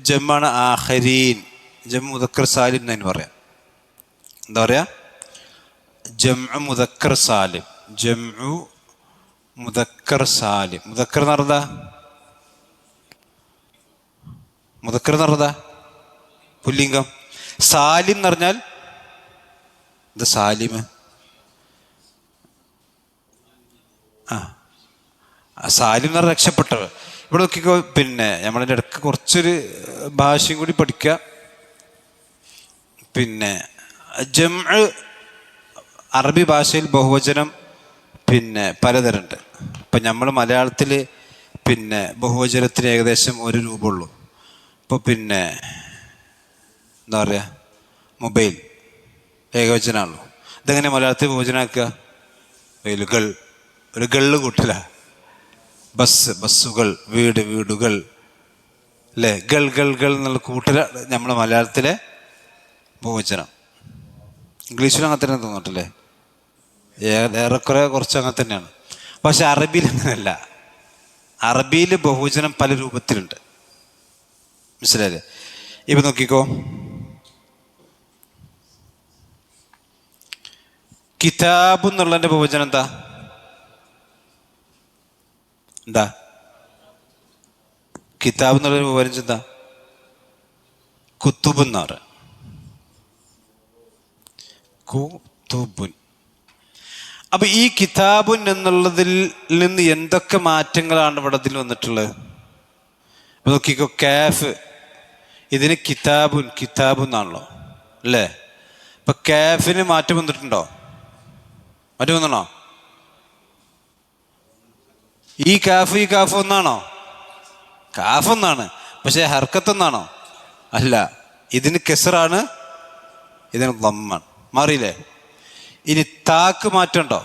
ജമ്മാണ് ആഖരീൻ. ജം മുദക്കർ സാലിം എന്നതിന് പറയാം. എന്താ പറയാ? ജംഉ മുദക്കർ സാലിം. ജംഉ മുദക്കർ സാലിം. മുദക്കർ എന്ന് പറഞ്ഞതാ പുല്ലിംഗം. സാലിം എന്ന് പറഞ്ഞാൽ ഇത് സാലിമ്. സാലിം എന്ന് പറഞ്ഞാൽ രക്ഷപ്പെട്ടവർ. ഇവിടെ നോക്കിക്കോ, പിന്നെ നമ്മളതിൻ്റെ ഇടയ്ക്ക് കുറച്ചൊരു ഭാഷയും കൂടി പഠിക്കുക. പിന്നെ ജംഅ് അറബി ഭാഷയിൽ ബഹുവചനം പിന്നെ പലതരമുണ്ട്. ഇപ്പം നമ്മൾ മലയാളത്തിൽ പിന്നെ ബഹുവചനത്തിന് ഏകദേശം ഒരു രൂപമുള്ളൂ. ഇപ്പോൾ പിന്നെ എന്താ പറയുക, മൊബൈൽ ഏകവചനമാണല്ലോ. ഇതെങ്ങനെ മലയാളത്തിൽ ബഹുവചനമാക്കുക? വെയിലുകൾ, ഒരു ഗള്ള് കൂട്ടില്ല. ബസ്, ബസ്സുകൾ, വീട്, വീടുകൾ, അല്ലേ? ഗൾ ഗൾ ഗൾ എന്നുള്ള കൂട്ടല നമ്മൾ മലയാളത്തിലെ ബഹുവചനം. ഇംഗ്ലീഷിലും അങ്ങനെ തന്നെ തോന്നിട്ടില്ലേ? ഏറെക്കുറെ കുറച്ച് അങ്ങനെ തന്നെയാണ്. പക്ഷെ അറബിയിൽ അങ്ങനെയല്ല. അറബിയിൽ ബഹുവചനം പല രൂപത്തിലുണ്ട്. മനസ്സിലായില്ലേ? ഇപ്പം നോക്കിക്കോ, കിതാബ് എന്നുള്ളതിൻ്റെ ബഹുവചനം എന്താ? കിതാബ് എന്നുള്ളൊരു ബഹുവചനം എന്താ? കുത്തുബ് എന്ന് പറ. കുത്തുബുൻ. അപ്പൊ ഈ കിതാബുൻ എന്നുള്ളതിൽ നിന്ന് എന്തൊക്കെ മാറ്റങ്ങളാണ് ഇവിടെ ഇതിൽ വന്നിട്ടുള്ളത്? നോക്കിക്കോ, കാഫ്, ഇതിന് കിതാബുൻ, കിതാബ് എന്നാണല്ലോ, അല്ലേ? അപ്പൊ കാഫിന് മാറ്റം വന്നിട്ടുണ്ടോ? മാറ്റം വന്നണോ? ഈ കാഫ് ഈ കാഫ് ഒന്നാണോ? കാഫ് ഒന്നാണ്, പക്ഷെ ഹർക്കത്ത് ഒന്നാണോ? അല്ല. ഇതിന് കെസറാണ്, ഇതിന് ദമ്മാണ്. മാറിയില്ലേ? ഇനി താക്ക് മാറ്റമുണ്ടോ?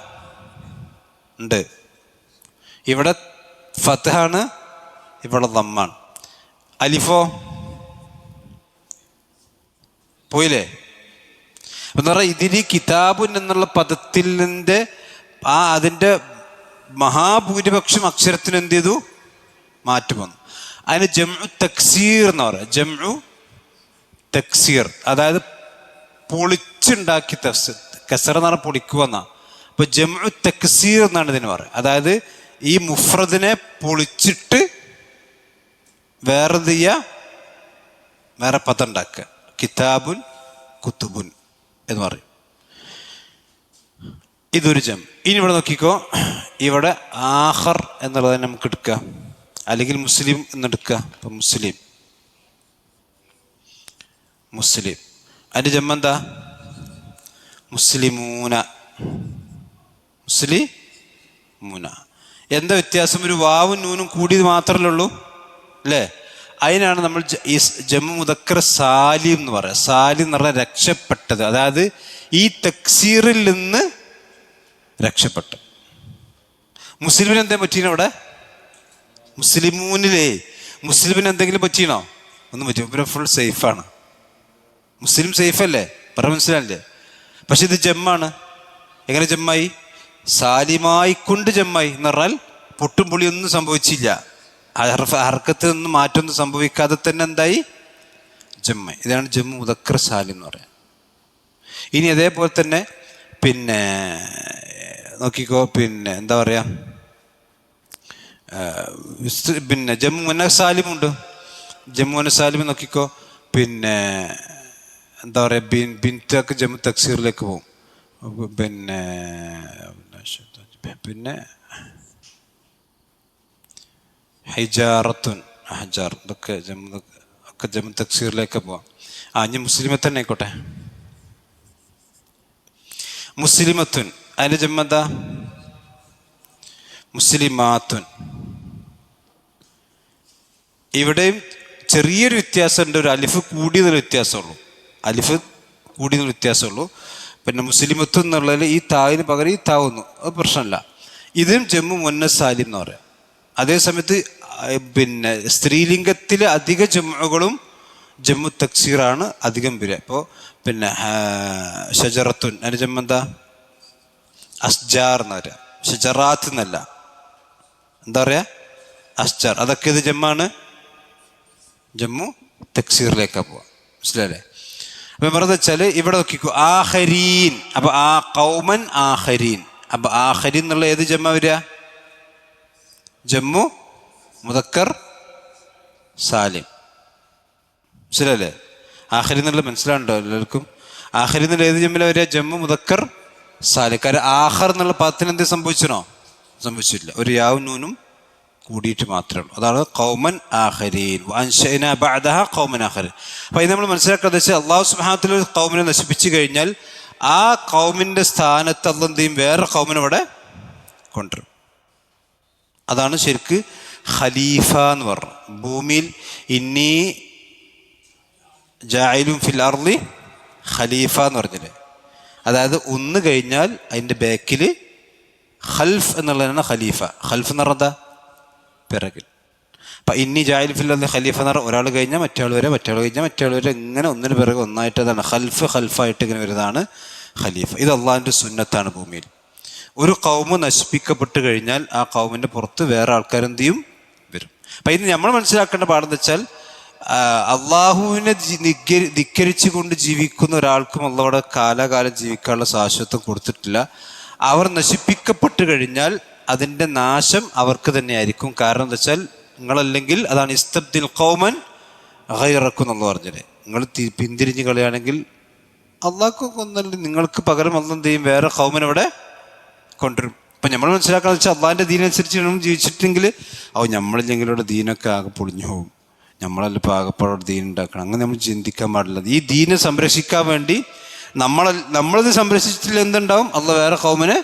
ഉണ്ട്. ഇവിടെ ഫത്ഹാണ്, ഇവിടെ ദമ്മാണ്. അലിഫോ പോയില്ലേ? എന്ന് പറഞ്ഞാൽ ഇതിന് കിതാബുൻ എന്നുള്ള പദത്തിൻ്റെ അതിൻ്റെ മഹാഭൂരിപക്ഷം അക്ഷരത്തിന് എന്ത് ചെയ്തു? മാറ്റം വന്നു. അതിന് ജംഉ തക്സീർ എന്ന് പറയാം. ജംഉ തക്സീർ, അതായത് പൊളിച്ചുണ്ടാക്കി. കസറ എന്ന് പറഞ്ഞാൽ പൊളിക്കുക എന്നാ. അപ്പൊ ജംഉ തക്സീർ എന്നാണ് ഇതിന് പറയുക. അതായത് ഈ മുഫ്രദിനെ പൊളിച്ചിട്ട് വേറെ എന്ത് ചെയ്യുക? വേറെ പദം ഉണ്ടാക്കുക. കിതാബുൻ, കുത്തുബുൻ എന്ന് പറയും. ഇതൊരു ജം. ഇനി ഇവിടെ നോക്കിക്കോ, ഇവിടെ ആഖർ എന്നുള്ളത് നമുക്ക് എടുക്കാം, അല്ലെങ്കിൽ മുസ്ലിം എന്നെടുക്കുക. ഇപ്പം മുസ്ലിം, മുസ്ലിം, അതിൻ്റെ ജമ്മ എന്താ? മുസ്ലിമൂന, മുസ്ലിമൂന. എന്താ വ്യത്യാസം? ഒരു വാവും നൂനും കൂടിയത് മാത്രമല്ലേ ഉള്ളൂ, അല്ലേ? അതിനാണ് നമ്മൾ ഈ ജമ്മു മുദക്കർ സാലിം എന്ന് പറയുക. സാലിം എന്ന് പറഞ്ഞാൽ രക്ഷപ്പെട്ടത്, അതായത് ഈ തക്സീറിൽ നിന്ന് രക്ഷപ്പെട്ടു. മുസ്ലിമിന് എന്താ പറ്റീനോ? അവിടെ മുസ്ലിമൂനിലേ മുസ്ലിമിന് എന്തെങ്കിലും പറ്റീനോ? ഒന്നും പറ്റും. ഇവരെ ഫുൾ സേഫാണ്. മുസ്ലിം സേഫല്ലേ? പറ, മനസ്സിലായില്ലേ? പക്ഷെ ഇത് ജമ്മാണ്. എങ്ങനെ ജമ്മായി? സാലിമായി കൊണ്ട് ജമ്മായി എന്ന് പറഞ്ഞാൽ പൊട്ടും പൊളിയൊന്നും സംഭവിച്ചില്ല. ഹർക്കത്ത് ഒന്നും മാറ്റമൊന്നും സംഭവിക്കാതെ തന്നെ എന്തായി? ജമ്മായി. ഇതാണ് ജമ്മു മുദക്കർ സാലിം എന്ന് പറയാം. ഇനി അതേപോലെ തന്നെ പിന്നെ നോക്കിക്കോ, പിന്നെ എന്താ പറയാ, പിന്നെ ജമ്മു മുന്നസ് സാലിമുണ്ട്. ജമ്മു മുന്നസ് സാലിം നോക്കിക്കോ, പിന്നെ എന്താ പറയാ, ബിൻത്തൊക്കെ ജമ്മു തക്സീറിലേക്ക് പോകും. പിന്നെ പിന്നെ ഹൈജാറത്തുൻ, ഹജാർ, ഇതൊക്കെ ഒക്കെ ജമ്മു തക്സീറിലേക്ക് പോവാം. ഇനി മുസ്ലിമെ തന്നെ ആയിക്കോട്ടെ. മുസ്ലിമത്തുൻ, അതിൻ്റെ ജമ്മെന്താ? മുസ്ലിമാത്തുൻ. ഇവിടെയും ചെറിയൊരു വ്യത്യാസമുണ്ട്. ഒരു അലിഫ് കൂടിയതൊരു വ്യത്യാസമുള്ളൂ. അലിഫ് കൂടിയതൊരു വ്യത്യാസമുള്ളൂ. പിന്നെ മുസ്ലിമത്തുൻ എന്നുള്ളതിൽ ഈ താവിന് പകരം ഈ താവുന്നു, അത് പ്രശ്നമല്ല. ഇതും ജമ്മു മുന്നസ് സാലിം എന്ന് പറയാം. അതേസമയത്ത് പിന്നെ സ്ത്രീലിംഗത്തിലെ അധിക ജമ്മുകളും ജമ്മു തക്സീറാണ് അധികം വരിക. ഇപ്പോൾ പിന്നെ ഷജറത്തുൻ, അതിൻ്റെ ജമ്മെന്താ? അസ്ജാർ എന്ന് പറയാം. ഷജറാത്ത് എന്നല്ല, എന്താ പറയാ? അസ്ജാർ. അതൊക്കെ ഇത് ജമ്മാണ്, ജമ്മു തക്സീറിലേക്കാണ് പോവാ. മനസ്സിലല്ലേ? അപ്പം പറഞ്ഞത് വെച്ചാൽ ഇവിടെ നോക്കിക്കോ, ആഹരീൻ. അപ്പൊ ആ കൗമൻ ആഹരീൻ. അപ്പൊ ആഹരീൻ എന്നുള്ള ഏത് ജമ്മ വരിക? ജമ്മു മുദക്കർ സാലിം. മനസ്സിലല്ലേ? ആഹരീൻ എന്നുള്ള മനസ്സിലാണ്ടോ എല്ലാവർക്കും? ആഖിരി എന്നുള്ള ഏത് ജമ്മില വരിക? ജമ്മു മുദക്കർ സാലിഹ്. കാര്യം ആഖർ എന്നുള്ള പദത്തിന് എന്ത് സംഭവിച്ചനോ? സംഭവിച്ചിട്ടില്ല. ഒരു യാവും നൂനും കൂടിയിട്ട് മാത്രമേ ഉള്ളൂ. അതാണ് ഖൗമൻ ആഖരീൻ വഅൻശഅനാ ബഅദഹ ഖൗമൻ ആഖരീൻ. അപ്പോൾ ഇത് നമ്മൾ മനസ്സിലാക്കുന്നത് വെച്ചാൽ അല്ലാഹു സുബ്ഹാനഹു വ തആല ഒരു ഖൗമിനെ നശിപ്പിച്ചു കഴിഞ്ഞാൽ ആ ഖൗമിൻ്റെ സ്ഥാനത്ത് അല്ലാഹു എന്ത് ചെയ്യും? വേറെ ഖൗമിനെ ഇവിടെ കൊണ്ടുവരും. അതാണ് ശരിക്ക് ഖലീഫ എന്ന് പറഞ്ഞു. ഭൂമിയിൽ ഇന്നി ജാഇലുൻ ഫിൽ അർളി ഖലീഫ എന്ന് പറഞ്ഞില്ലേ? അതായത് ഒന്ന് കഴിഞ്ഞാൽ അതിൻ്റെ ബാക്കിൽ ഖൽഫ് എന്നുള്ളതാണ് ഖലീഫ. ഖൽഫ് എന്ന് പറഞ്ഞാൽ പിറകിൽ. അപ്പം ഇന്നി ജാഇലുൻ ഫിൽ അർളി ഖലീഫ എന്ന് പറഞ്ഞാൽ ഒരാൾ കഴിഞ്ഞാൽ മറ്റേയാൾ വരെ, മറ്റേയാൾ കഴിഞ്ഞാൽ മറ്റേയാൾ വരെ, ഇങ്ങനെ ഒന്നിന് പിറകെ ഒന്നായിട്ട് അതാണ് ഖൽഫായിട്ട് ഇങ്ങനെ വരുന്നതാണ് ഖലീഫ. ഇത് അള്ളാഹിൻ്റെ സുന്നത്താണ്. ഭൂമിയിൽ ഒരു ഖൗമ് നശിപ്പിക്കപ്പെട്ട് കഴിഞ്ഞാൽ ആ ഖൗമിൻ്റെ പുറത്ത് വേറെ ആൾക്കാരെന്ത് ചെയ്യും? വരും. അപ്പം ഇത് നമ്മൾ മനസ്സിലാക്കേണ്ട പാടെന്ന് വെച്ചാൽ അള്ളാഹുവിനെ ധിക്കരിച്ചു കൊണ്ട് ജീവിക്കുന്ന ഒരാൾക്കും അള്ളാഹുടെ കാലാകാലം ജീവിക്കാനുള്ള ശാശ്വതത്വം കൊടുത്തിട്ടില്ല. അവർ നശിപ്പിക്കപ്പെട്ട് കഴിഞ്ഞാൽ അതിൻ്റെ നാശം അവർക്ക് തന്നെയായിരിക്കും. കാരണം എന്താ വെച്ചാൽ നിങ്ങളല്ലെങ്കിൽ അതാണ് ഇസ്തബ്ദിൽ ഖൗമൻ ഗൈറക്കും എന്നുള്ള പറഞ്ഞത്. നിങ്ങൾ പിന്തിരിഞ്ഞ് കളയാണെങ്കിൽ അള്ളാഹ്ക്കൊക്കെ ഒന്നല്ല, നിങ്ങൾക്ക് പകരം അള്ളാഹ് എന്ത് ചെയ്യും? വേറെ ഖൗമിനെ ഇവിടെ കൊണ്ടുവരും. അപ്പം നമ്മൾ മനസ്സിലാക്കാന്ന് വെച്ചാൽ അള്ളാഹിൻ്റെ ദീനനുസരിച്ച് നമ്മൾ ജീവിച്ചിട്ടെങ്കിൽ നമ്മളില്ലെങ്കിലൂടെ ദീനൊക്കെ ആകെ പൊളിഞ്ഞു പോകും, നമ്മളല്ല ഇപ്പോൾ ആകെപ്പാടോടെ ദീൻ ഉണ്ടാക്കണം. അങ്ങനെ നമ്മൾ ചിന്തിക്കാൻ പാടില്ല. ഈ ദീനെ സംരക്ഷിക്കാൻ വേണ്ടി നമ്മളിത് സംരക്ഷിച്ചിട്ടില്ല എന്തുണ്ടാവും? അള്ളാഹ് വേറെ ഖൗമിനെ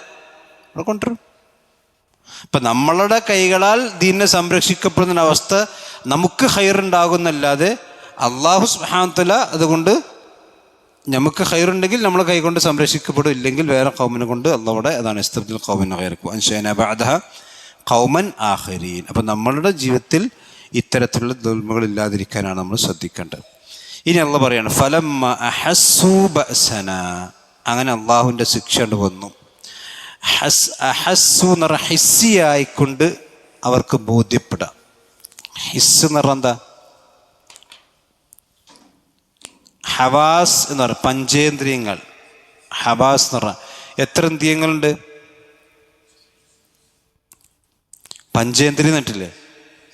ഇവിടെ കൊണ്ടുവരും. അപ്പം നമ്മളുടെ കൈകളാൽ ദീനെ സംരക്ഷിക്കപ്പെടുന്ന അവസ്ഥ നമുക്ക് ഖൈറുണ്ടാകുന്നല്ലാതെ അള്ളാഹു സുബ്ഹാനഹു വ തആല അതുകൊണ്ട് നമുക്ക് ഖൈറുണ്ടെങ്കിൽ നമ്മളെ കൈകൊണ്ട് സംരക്ഷിക്കപ്പെടും, ഇല്ലെങ്കിൽ വേറെ ഖൗമിനെ കൊണ്ട് അള്ളാഹുടെ അതാണ് ഇസ്തബ്ദിൽ ഖൗമൻ ഗൈറക്കും വഅൻശഅനാ ബഅദഹ ഖൗമൻ ആഖരീൻ. അപ്പം നമ്മളുടെ ജീവിതത്തിൽ ഇത്തരത്തിലുള്ള ദുൽമകൾ ഇല്ലാതിരിക്കാനാണ് നമ്മൾ ശ്രദ്ധിക്കേണ്ടത്. ഇനി അള്ളാഹ് പറയാണ് ഫലമ്മ അഹസ്സൂ ബഅസനാ, അങ്ങനെ അള്ളാഹുവിൻ്റെ ശിക്ഷ കൊണ്ട് വന്നു. അഹസ്സു എന്ന് പറഞ്ഞാൽ ഹിസ്സിയായിക്കൊണ്ട് അവർക്ക് ബോധ്യപ്പെടാം. ഹിസ് എന്ന് പറഞ്ഞാൽ എന്താ? ഹവാസ് എന്ന് പറഞ്ഞാൽ പഞ്ചേന്ദ്രിയങ്ങൾ. ഹവാസ് എന്ന് പറഞ്ഞാൽ എത്ര ഇന്ദ്രിയങ്ങളുണ്ട്? പഞ്ചേന്ദ്രിയം എന്നിട്ടില്ലേ?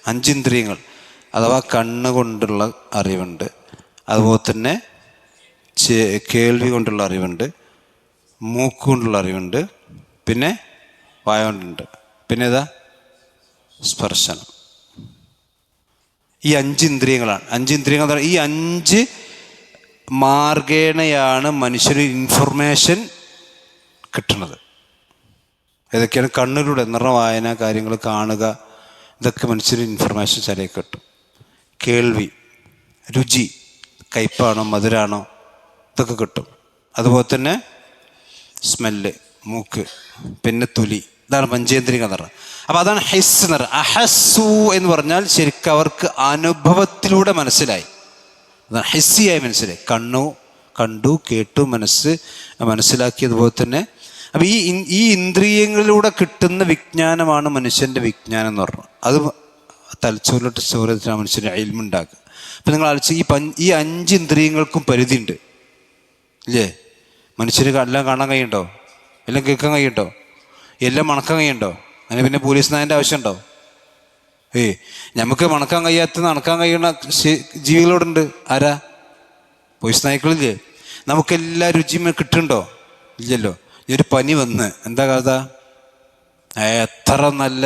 5 ഇന്ദ്രിയങ്ങൾ. അഥവാ കണ്ണ് കൊണ്ടുള്ള അറിവുണ്ട്, അതുപോലെ തന്നെ കേൾവി കൊണ്ടുള്ള അറിവുണ്ട്, മൂക്ക് കൊണ്ടുള്ള അറിവുണ്ട്, പിന്നെ വായ കൊണ്ടുണ്ട്, പിന്നെ ഏതാ? സ്പർശനം. ഈ 5 ഇന്ദ്രിയങ്ങളാണ്. 5 ഇന്ദ്രിയങ്ങൾ എന്ന് പറഞ്ഞാൽ ഈ 5 മാർഗേണയാണ് മനുഷ്യന് ഇൻഫർമേഷൻ കിട്ടുന്നത്. ഏതൊക്കെയാണ്? കണ്ണിലൂടെ എന്ന് പറഞ്ഞാൽ വായന, കാര്യങ്ങൾ കാണുക, ഇതൊക്കെ മനുഷ്യന് ഇൻഫർമേഷൻ ശരിയായി കിട്ടും. കേൾവി, രുചി, കയ്പാണോ മധുരാണോ, ഇതൊക്കെ കിട്ടും. അതുപോലെ തന്നെ സ്മെല്ല്, മൂക്ക്, പിന്നെ തൊലി, ഇതാണ് പഞ്ചേന്ദ്രിയം എന്ന് പറഞ്ഞത്. അപ്പം അതാണ് ഹിസ് എന്ന് പറയുന്നത്. അഹസ്സു എന്ന് പറഞ്ഞാൽ ശരിക്കും അവർക്ക് അനുഭവത്തിലൂടെ മനസ്സിലായി, അതാണ് ഹിസ്സിയായി മനസ്സിലായി. കണ്ടു, കേട്ടു, മനസ്സിലാക്കിയതുപോലെ തന്നെ. അപ്പം ഈ ഇന്ദ്രിയങ്ങളിലൂടെ കിട്ടുന്ന വിജ്ഞാനമാണ് മനുഷ്യൻ്റെ വിജ്ഞാനം എന്ന് പറഞ്ഞു. അത് തലച്ചോറിലോട്ട് സ്റ്റോർ ചെയ്തിട്ടാണ് മനുഷ്യൻ്റെ ഇൽമുണ്ടാക്കുക. അപ്പം നിങ്ങൾ ആലോചിച്ച് ഈ 5 ഇന്ദ്രിയങ്ങൾക്കും പരിധിയുണ്ട് ഇല്ലേ? മനുഷ്യന് എല്ലാം കാണാൻ കഴിയുണ്ടോ? എല്ലാം കേൾക്കാൻ കഴിയുണ്ടോ? എല്ലാം മണക്കാൻ കഴിയുണ്ടോ? അതിന് പിന്നെ പോലീസ് നായൻ്റെ ആവശ്യമുണ്ടോ? നമുക്ക് മണക്കാൻ കഴിയാത്ത നടക്കാൻ കഴിയുന്ന ജീവികളോടുണ്ട്. ആരാ? പോലീസ് നായ്ക്കളില്ലേ? നമുക്കെല്ലാ രുചിയും കിട്ടുന്നുണ്ടോ? ഇല്ലല്ലോ. ഒരു പനി വന്ന് എന്താ കഥ? എത്ര നല്ല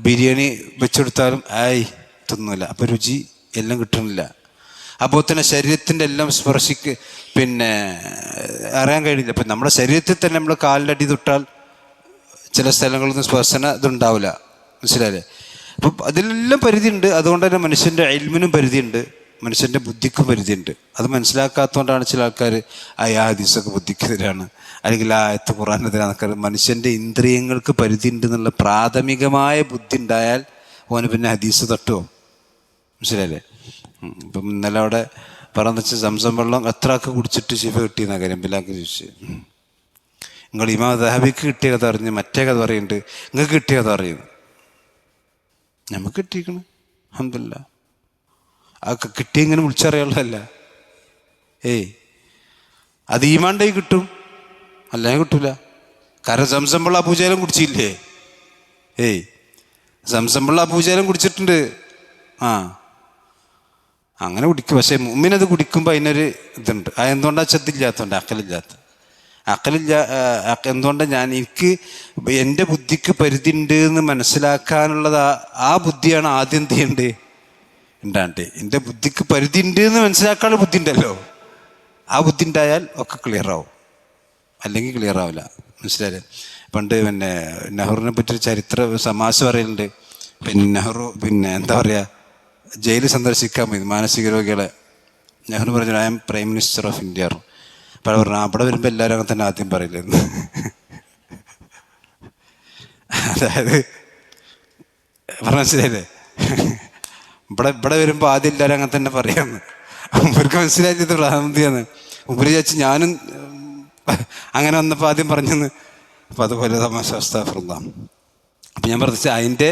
ബിരിയാണി വെച്ചെടുത്താലും തിന്നില്ല. അപ്പം രുചി എല്ലാം കിട്ടുന്നില്ല. അപ്പോൾ തന്നെ ശരീരത്തിൻ്റെ എല്ലാം പിന്നെ അറിയാൻ കഴിയില്ല. ഇപ്പം നമ്മുടെ ശരീരത്തിൽ തന്നെ നമ്മൾ കാലിൻ്റെ അടി തൊട്ടാൽ ചില സ്ഥലങ്ങളിൽ നിന്ന് സ്പർശന ഇതുണ്ടാവില്ല. മനസ്സിലായില്ലേ? അപ്പം അതിലെല്ലാം പരിധിയുണ്ട്. അതുകൊണ്ട് തന്നെ മനുഷ്യൻ്റെ ഇൽമിനും പരിധിയുണ്ട്, മനുഷ്യൻ്റെ ബുദ്ധിക്കും പരിധിയുണ്ട്. അത് മനസ്സിലാക്കാത്തതുകൊണ്ടാണ് ചില ആൾക്കാർ ഹദീസൊക്കെ ബുദ്ധിക്കെതിരാണ്, അല്ലെങ്കിൽ ആയത്ത് ഖുർആനെതിരാന്നൊക്കെ. മനുഷ്യൻ്റെ ഇന്ദ്രിയങ്ങൾക്ക് പരിധിയുണ്ട് എന്നുള്ള പ്രാഥമികമായ ബുദ്ധി ഉണ്ടായാൽ ഓന് പിന്നെ ഹദീസ് തട്ടുമോ? മനസ്സിലായില്ലേ? ഇപ്പം ഇന്നലെ അവിടെ പറഞ്ഞെന്ന് വെച്ചാൽ സംസം വെള്ളം എത്ര ആൾക്ക് കുടിച്ചിട്ട് ശിഫ കിട്ടിയെന്ന കാര്യം ബിലാക്ക് ചോദിച്ചു. നിങ്ങൾ ഇമാം ദഹബിക്ക് കിട്ടിയ കഥ അറിഞ്ഞ് മറ്റേ കഥ പറയുന്നുണ്ട്, നിങ്ങൾക്ക് കിട്ടിയ കഥ അറിയുന്നു. നമുക്ക് കിട്ടിയിരിക്കണം അൽഹംദുലില്ലാഹ്. ആ കിട്ടിയെങ്ങനെ വിളിച്ചറിയാനുള്ളതല്ല. അത് ഈമാൻ്റെ കിട്ടും, അല്ലാതെ കിട്ടൂല. കാരണം സംസം വെള്ളം അബൂജഹലും കുടിച്ചില്ലേ? സംസം വെള്ളം അബൂജഹലും കുടിച്ചിട്ടുണ്ട്. അങ്ങനെ കുടിക്കും. പക്ഷേ മുഅ്മിനത് കുടിക്കുമ്പോൾ അതിനൊരു ഇതുണ്ട്. അതെന്തുകൊണ്ടാണ് ശ്രദ്ധയില്ലാത്തതുകൊണ്ട്, എന്തുകൊണ്ടാണ് എനിക്ക് എൻ്റെ ബുദ്ധിക്ക് പരിധി ഉണ്ട് എന്ന് മനസ്സിലാക്കാനുള്ളത്. ആ ബുദ്ധിയാണ് ആദ്യം എന്ത് ചെയ്യേണ്ടത് ഉണ്ടാണ്ട്. എൻ്റെ ബുദ്ധിക്ക് പരിധി ഉണ്ട് എന്ന് മനസ്സിലാക്കാനുള്ള ബുദ്ധി ഉണ്ടല്ലോ, ആ ബുദ്ധി ഉണ്ടായാൽ ഒക്കെ ക്ലിയറാവും, അല്ലെങ്കിൽ ക്ലിയർ ആവില്ല. മനസ്സിലായില്ലേ? പണ്ട് നെഹ്റുവിനെ പറ്റിയൊരു ചരിത്ര തമാശ പറയലുണ്ട്. നെഹ്റു എന്താ പറയുക, ജയിലിൽ സന്ദർശിക്കാൻ പോയി മാനസിക രോഗികളെ. നെഹ്റു പറഞ്ഞു, I M prime minister of India. അപ്പോൾ പറഞ്ഞു, അവിടെ വരുമ്പോൾ എല്ലാവരും അങ്ങനെ തന്നെ ആദ്യം പറയില്ലെന്ന്. അതായത് മനസ്സിലായില്ലേ, ഇവിടെ വരുമ്പോൾ ആദ്യം എല്ലാവരും അങ്ങനെ തന്നെ പറയാമെന്ന്. അവർക്ക് മനസ്സിലായത് പ്രധാനമന്ത്രിയാണ്. ഉപരി വെച്ച് ഞാനും അങ്ങനെ വന്നപ്പോൾ ആദ്യം പറഞ്ഞെന്ന്. അപ്പം അതുപോലെ തമാശ അസ്തഗ്ഫിറുല്ലാ. അപ്പം ഞാൻ പറഞ്ഞ അതിൻ്റെ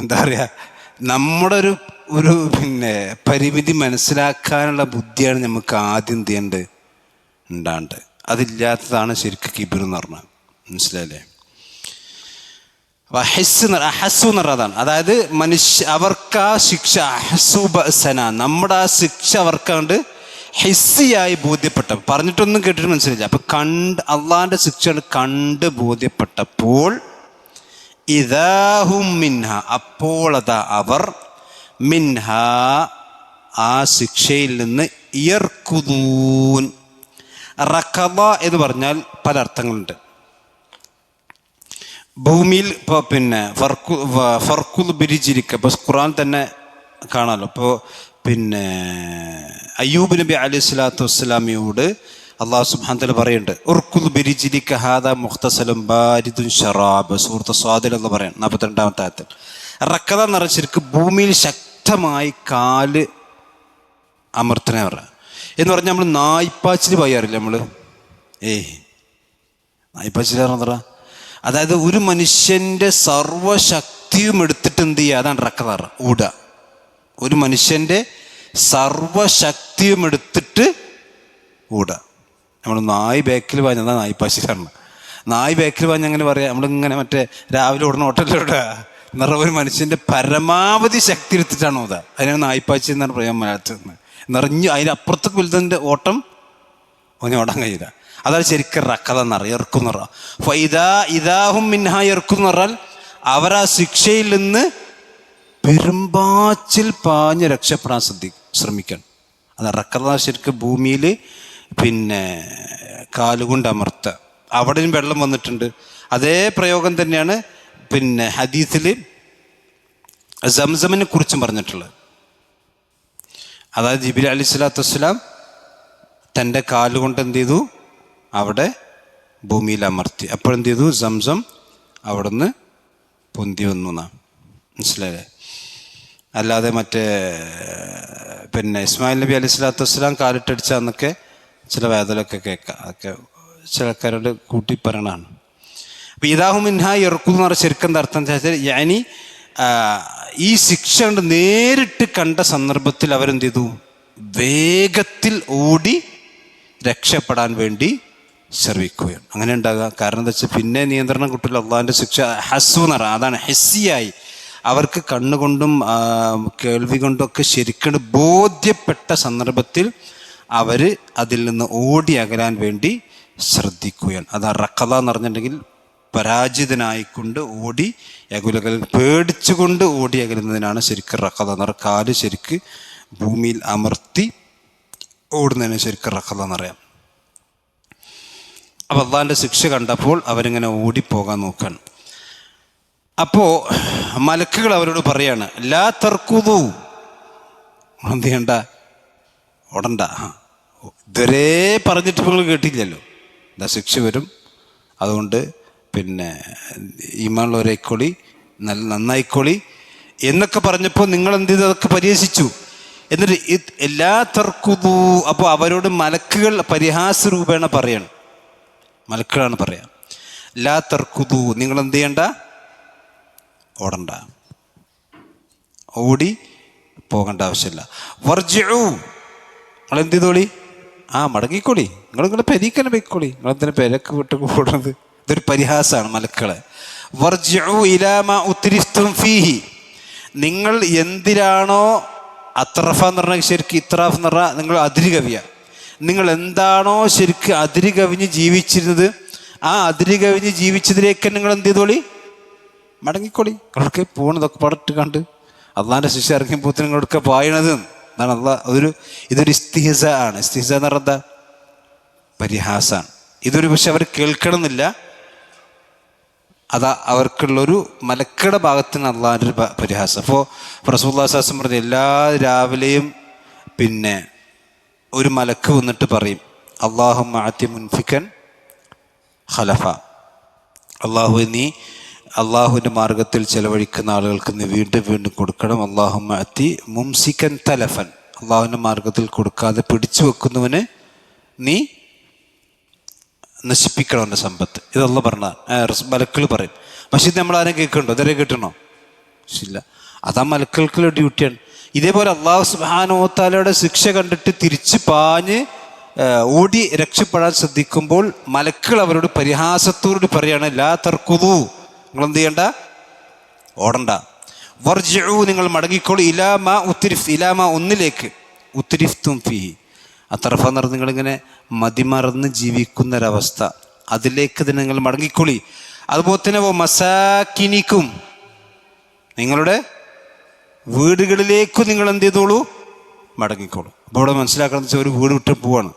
എന്താ പറയുക, നമ്മുടെ ഒരു പരിമിതി മനസ്സിലാക്കാനുള്ള ബുദ്ധിയാണ് നമുക്ക് ആദ്യം ചെയ്യേണ്ടത് ഉണ്ടാണ്ട്. അതില്ലാത്തതാണ് ശരിക്കും കിബിർ എന്ന് പറഞ്ഞാൽ. മനസ്സിലായില്ലേ? അഹസ്സു എന്ന് പറഞ്ഞതാണ്. അതായത് അവർക്ക് ആ ശിക്ഷ അഹസ്സു ബഅസന, നമ്മുടെ ആ ശിക്ഷ അവർക്കാണ്ട് ഹിസ്സിയായി ബോധ്യപ്പെട്ട, പറഞ്ഞിട്ടൊന്നും കേട്ടിട്ട് മനസ്സിലായില്ല. അപ്പൊ അള്ളാന്റെ ശിക്ഷ കണ്ട് ബോധ്യപ്പെട്ടപ്പോൾ ഇദാഹും മിൻഹ, അപ്പോൾ അതാ അവർ മിൻഹ ആ ശിക്ഷയിൽ നിന്ന് യർകുദൂൻ. റകദ എന്ന് പറഞ്ഞാൽ പല അർത്ഥങ്ങളുണ്ട്. ഭൂമിയിൽ ഇപ്പോൾ ഫർക്കുൽ ബിരിജിരിക്ക, ഇപ്പോൾ ഖുർആൻ തന്നെ കാണാമല്ലോ. ഇപ്പോൾ അയ്യൂബ് നബി അലൈഹി സ്വലാത്തു വസ്സലാമിയോട് അള്ളാഹു സുബ്ഹാനഹു വതആല പറയുന്നുണ്ട്, ഉർകുൽ ബിരിജിലിക ഹാദാ മുഖ്തസലും ബാരിദുൻ ശറാബ്. സൂറത്ത് സ്വാദിൽ എന്ന് പറയാം 42-ാമത്തെ ആയത്തിൽ. റക്കദ എന്ന് പറഞ്ഞാൽ ശരിക്കും ഭൂമിയിൽ ശക്തമായി കാല് അമർത്തനെ പറയാം എന്ന് പറഞ്ഞാൽ നമ്മൾ നായ്പ്പാച്ചിൽ പറയാറില്ല നമ്മൾ. നായ്പ്പാച്ചിൽ പറഞ്ഞ, അതായത് ഒരു മനുഷ്യൻ്റെ സർവശക്തിയും എടുത്തിട്ട് എന്ത് ചെയ്യുക, അതാണ് റക്കദ ഓടുക. ഒരു മനുഷ്യൻ്റെ സർവശക്തിയും എടുത്തിട്ട് ഓടുക. നമ്മൾ നായ് ബാക്കിൽ പാഞ്ഞ നായ്പ്പാച്ചിലാണ്. നായ് ബാക്കിൽ പാഞ്ഞ അങ്ങനെ പറയാം, നമ്മളിങ്ങനെ മറ്റേ രാവിലെ ഓടണ ഓട്ടത്തിലോടുക എന്ന് പറഞ്ഞാൽ ഒരു മനുഷ്യൻ്റെ പരമാവധി ശക്തി എടുത്തിട്ടാണ് ഓടുക. അതിനാണ് നായ്പ്പാച്ചി എന്നാണ് പറയാൻ മലയാളത്തിൽ നിന്ന്. നിറഞ്ഞു അതിനപ്പുറത്തേക്ക് വലുതിൻ്റെ ഓട്ടം ഒന്നും ഓടാൻ കഴിയില്ല. അതാണ് ശരിക്കും റക്കദ എന്നറിയാം, ഇറക്കും എന്ന് പറയാം. അപ്പോൾ ഇദാഹും മിൻഹ ഇറക്കും എന്ന് പറഞ്ഞാൽ അവരാ ശിക്ഷയിൽ നിന്ന് പെരുമ്പാച്ചിൽ പാഞ്ഞ് രക്ഷപ്പെടാൻ ശ്രമിക്കണം. അത് റക്കദ ശരിക്കും ഭൂമിയിൽ കാലുകൊണ്ട് അമർത്തുക. അവിടെയും വെള്ളം വന്നിട്ടുണ്ട്. അതേ പ്രയോഗം തന്നെയാണ് ഹദീസിൽ സംസമിനെ കുറിച്ചും പറഞ്ഞിട്ടുള്ളത്. അതായത് ജിബ്രീൽ അലൈഹി സ്വലാത്തു വസ്സലാം തൻ്റെ കാലുകൊണ്ട് എന്ത് ചെയ്തു, അവിടെ ഭൂമിയിൽ അമർത്തി. അപ്പോഴെന്ത് ചെയ്തു, സംസം അവിടെ നിന്ന് പൊന്തി വന്നു എന്നാണ്. മനസ്സിലായില്ലേ? അല്ലാതെ മറ്റേ ഇസ്മായിൽ നബി അലൈഹി സ്വലാത്തു വസ്സലാം കാലിട്ടടിച്ച അന്നൊക്കെ ചില വേദനയൊക്കെ കേൾക്കാം. അതൊക്കെ ചില ആൾക്കാരോട് കൂട്ടി പറയണതാണ്. അപ്പോൾ ഇദാഹും മിൻഹ യർകുദൂൻ എന്ന് പറഞ്ഞാൽ ശരിക്കും അർത്ഥം എന്താ വെച്ചാൽ, യാനി ഈ ശിക്ഷ കൊണ്ട് നേരിട്ട് കണ്ട സന്ദർഭത്തിൽ അവരെന്ത് ചെയ്തു, വേഗത്തിൽ ഓടി രക്ഷപ്പെടാൻ വേണ്ടി ശ്രമിക്കുകയാണ്. അങ്ങനെ ഉണ്ടാകുക. കാരണം എന്താ വെച്ചാൽ പിന്നെ നിയന്ത്രണം കിട്ടില്ല. അള്ളാഹിൻ്റെ ശിക്ഷ ഹസ്സു എന്ന് പറയാം, അതാണ് ഹെസ്സിയായി അവർക്ക് കണ്ണുകൊണ്ടും കേൾവി കൊണ്ടും ഒക്കെ ശരിക്കും ബോധ്യപ്പെട്ട സന്ദർഭത്തിൽ അവർ അതിൽ നിന്ന് ഓടി അകലാൻ വേണ്ടി ശ്രദ്ധിക്കുകയാണ്. അത് റഖദ എന്ന് പറഞ്ഞിട്ടുണ്ടെങ്കിൽ പരാജിതനായിക്കൊണ്ട് ഓടി അകലുകൾ, പേടിച്ചുകൊണ്ട് ഓടി അകലുന്നതിനാണ് ശരിക്കും റഖദ എന്ന് പറയുക. കാല് ശരിക്ക് ഭൂമിയിൽ അമർത്തി ഓടുന്നതിന് ശരിക്കും റഖദ എന്നറിയാം. അപ്പോൾ അള്ളാഹിൻ്റെ ശിക്ഷ കണ്ടപ്പോൾ അവരിങ്ങനെ ഓടിപ്പോകാൻ നോക്കുകയാണ്. അപ്പോൾ മലക്കുകൾ അവരോട് പറയാണ്, ലാ തർക്കുദു, എന്ത് ചെയ്യണ്ട, ഓടണ്ട. ഇതുവരെ പറഞ്ഞിട്ട് നിങ്ങൾ കേട്ടില്ലല്ലോ, എന്താ ശിക്ഷ വരും, അതുകൊണ്ട് ഈമാനുള്ളവരായിക്കോളി, നന്നായിക്കോളി എന്നൊക്കെ പറഞ്ഞപ്പോൾ നിങ്ങൾ എന്ത് ചെയ്തു, അതൊക്കെ പരിഹസിച്ചു. എന്നിട്ട് എല്ലാ തർക്കുദു, അപ്പോൾ അവരോട് മലക്കുകൾ പരിഹാസ രൂപേണ പറയണം. മലക്കുകളാണ് പറയാം, ലാ തർക്കുദു, നിങ്ങൾ എന്ത് ചെയ്യണ്ട, ഓടണ്ട, ഓടി പോകേണ്ട ആവശ്യമില്ല. വർജിഉ, നിങ്ങളെന്ത് ചെയ്തോളി, മടങ്ങിക്കോളി, നിങ്ങളെ പെരീക്കന്നെ പോയിക്കോളി, നിങ്ങളെന്തിനാ പെരക്ക് വിട്ട് കൂടുന്നത്. ഇതൊരു പരിഹാസമാണ് മലക്കളെ. വർജിഉ ഇലാ മാ ഉത്രിഫ്തും ഫീഹി, നിങ്ങൾ എന്തിനാണോ അത്രഫ എന്ന് പറഞ്ഞാൽ ശരിക്കും ഇത്രാഫ് എന്ന് പറഞ്ഞാൽ നിങ്ങൾ അതിര് കവിയ. നിങ്ങൾ എന്താണോ ശരിക്കും അതിര് കവിഞ്ഞ് ജീവിച്ചിരുന്നത്, ആ അതിര് കവിഞ്ഞ് ജീവിച്ചതിലേക്ക് നിങ്ങൾ എന്ത് ചെയ്തോളി, മടങ്ങിക്കോളി. നിങ്ങളൊക്കെ പോണതൊക്കെ പടട്ട് കണ്ട് അള്ളാഹിൻ്റെ ശിക്ഷ ഇറങ്ങിയപ്പോൾ നിങ്ങളൊക്കെ പായണത് എന്നാണ് അള്ളാഹ്. ഇതൊരു ഇസ്തിഹസ ആണ്. ഇസ്തിഹസ എന്ന് പറഞ്ഞാൽ എന്താ? പരിഹാസമാണ്. ഇതൊരു പക്ഷെ അവർ കേൾക്കണമെന്നില്ല. അതാ അവർക്കുള്ളൊരു മലക്കയുടെ ഭാഗത്തിന് അള്ളാഹിൻ്റെ ഒരു പരിഹാസം. അപ്പോൾ റസൂലുള്ളാഹി സ്വല്ലല്ലാഹു അലൈഹി വസല്ലം പറഞ്ഞ എല്ലാ രാവിലെയും പിന്നെ ഒരു മലക്ക് വന്നിട്ട് പറയും, അല്ലാഹുമ്മ അതി മുൻഫിക്കൻ ഖലഫ, അള്ളാഹു നീ അള്ളാഹുവിൻ്റെ മാർഗത്തിൽ ചെലവഴിക്കുന്ന ആളുകൾക്ക് നീ വീണ്ടും വീണ്ടും കൊടുക്കണം. അല്ലാഹുമ്മ അതി മുംസിക്കൻ തലഫൻ, അള്ളാഹുവിൻ്റെ മാർഗത്തിൽ കൊടുക്കാതെ പിടിച്ചു വെക്കുന്നവന് നീ നശിപ്പിക്കണം എൻ്റെ സമ്പത്ത്. ഇതല്ല പറഞ്ഞ മലക്കൾ പറയും. പക്ഷെ ഇത് നമ്മൾ ആരും കേൾക്കണ്ടോ? ഇതുവരെ കേട്ടണോ? ഇല്ല. അതാ മലക്കൾക്കുള്ള ഡ്യൂട്ടിയാണ്. ഇതേപോലെ അള്ളാഹു സുബ്ഹാനഹു വ തആലയുടെ ശിക്ഷ കണ്ടിട്ട് തിരിച്ച് പാഞ്ഞ് ഓടി രക്ഷപ്പെടാൻ ശ്രദ്ധിക്കുമ്പോൾ മലക്കൾ അവരോട് പരിഹാസത്തോട് പറയാണ്, ലാ തർക്കുദു, നിങ്ങളെന്ത് ചെയ്യണ്ട, ഓടണ്ട. വർജിഉ, നിങ്ങൾ മടങ്ങിക്കോളൂ, ഇലാ മാ ഉത്രിഫ്, ഇലാ മാ ഒന്നിലേക്ക്, ഉത്രിഫ്തും ഫീഹി, അത്തറഫ എന്ന് പറഞ്ഞാൽ നിങ്ങളിങ്ങനെ മതിമറന്ന് ജീവിക്കുന്നൊരവസ്ഥ, അതിലേക്ക് തന്നെ നിങ്ങൾ മടങ്ങിക്കൊള്ളി. അതുപോലെ തന്നെ മസാക്കിനിക്കും, നിങ്ങളുടെ വീടുകളിലേക്കും നിങ്ങൾ എന്ത് ചെയ്തോളൂ, മടങ്ങിക്കോളൂ. അപ്പോൾ ഇവിടെ മനസ്സിലാക്കണം വെച്ചാൽ ഒരു വീട് വിട്ട് പോവാണ്.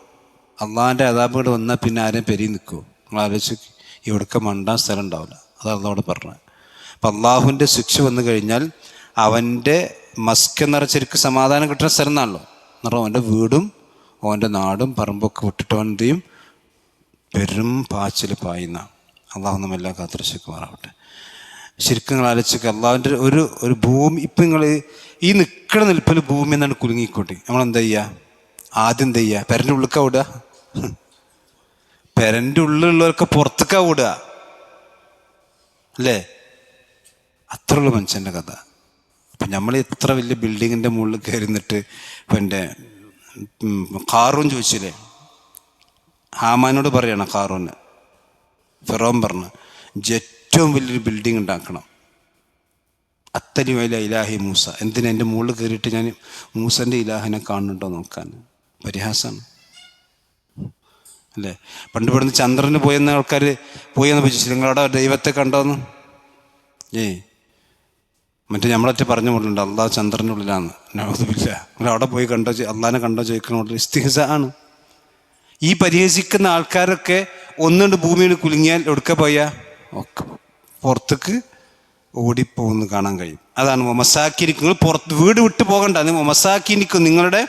അള്ളാഹിൻ്റെ അദാബുകൾ വന്നാൽ പിന്നെ ആരെയും പെരി നിൽക്കുമോ? നിങ്ങൾ ആലോചിച്ച്, ഇവിടേക്ക് മണ്ടാൻ സ്ഥലം ഉണ്ടാവില്ല. അതാണ് അള്ളാഹോട് പറഞ്ഞത്. അപ്പം അള്ളാഹുവിൻ്റെ ശിക്ഷ വന്നു കഴിഞ്ഞാൽ അവൻ്റെ മസ്കെന്ന് പറഞ്ഞാൽ ശരിക്കും സമാധാനം കിട്ടുന്ന സ്ഥലം എന്നാണല്ലോ. എന്ന് പറഞ്ഞാൽ അവൻ്റെ വീടും അവൻ്റെ നാടും പറമ്പൊക്കെ വിട്ടിട്ട് അവൻ എന്ത് ചെയ്യും, പെരും പാച്ചിൽ പായുന്ന. അള്ളാഹു നമ്മെല്ലാം കാത്തുരക്ഷിക്കുമാറാവട്ടെ. ശരിക്കും നിങ്ങൾ ആലോചിക്കുക, അള്ളാഹുവിൻ്റെ ഒരു ഭൂമി, ഇപ്പം നിങ്ങൾ ഈ നിൽക്കണ നിൽപ്പിൽ ഭൂമി എന്നാണ് കുലുങ്ങിക്കോട്ടെ, നമ്മളെന്താ ചെയ്യുക? ആദ്യം എന്താ ചെയ്യുക? പെരൻ്റെ ഉള്ളിലേക്കാ ഓടുക. പെരൻ്റെ ഉള്ളിലുള്ളവർക്ക് പുറത്തേക്കാ ഓടുക അല്ലേ? അത്രയുള്ള മനുഷ്യൻ്റെ കഥ. അപ്പം നമ്മൾ എത്ര വലിയ ബിൽഡിങ്ങിൻ്റെ മുകളിൽ കയറി നിന്നിട്ട് ഇപ്പം എൻ്റെ ഖാറൂൻ ചോദിച്ചില്ലേ, ഹാമാനോട് പറയണം, ഖാറൂന് ഫിറോൻ പറഞ്ഞു, ഏറ്റവും വലിയൊരു ബിൽഡിംഗ് ഉണ്ടാക്കണം, അത്തരി വലിയ ഇലാഹി മൂസ. എന്തിനാ എൻ്റെ മുകളിൽ കയറിയിട്ട് ഞാൻ മൂസൻ്റെ ഇലാഹിനെ കാണുന്നുണ്ടോ നോക്കാൻ? പരിഹാസമാണ് അല്ലേ? പണ്ട് ഇവിടുന്ന് ചന്ദ്രന് പോയെന്ന ആൾക്കാർ പോയെന്ന് ചോദിച്ചില്ല, നിങ്ങളവിടെ ദൈവത്തെ കണ്ടോന്ന്? മറ്റേ നമ്മളൊക്കെ പറഞ്ഞു കൊണ്ടുണ്ട് അള്ളാഹ് ചന്ദ്രൻ്റെ ഉള്ളിലാണ്. നൗദുബില്ല, നിങ്ങൾ അവിടെ പോയി കണ്ടോ, അള്ളാഹിനെ കണ്ടോ ചോദിക്കണോട്ട് ഇസ്തിഹ്സ ആണ്. ഈ പരിഹസിക്കുന്ന ആൾക്കാരൊക്കെ ഒന്നുകൊണ്ട് ഭൂമിയിൽ കുലുങ്ങിയാൽ എടുക്ക പോയാൽ ഒക്കെ പുറത്തേക്ക് ഓടിപ്പോകുന്നു കാണാൻ കഴിയും. അതാണ് മസാക്കിനിക്കും. നിങ്ങൾ പുറത്ത് വീട് വിട്ട് പോകണ്ട, നിങ്ങൾ മസാക്കിനിക്കും, നിങ്ങളുടെ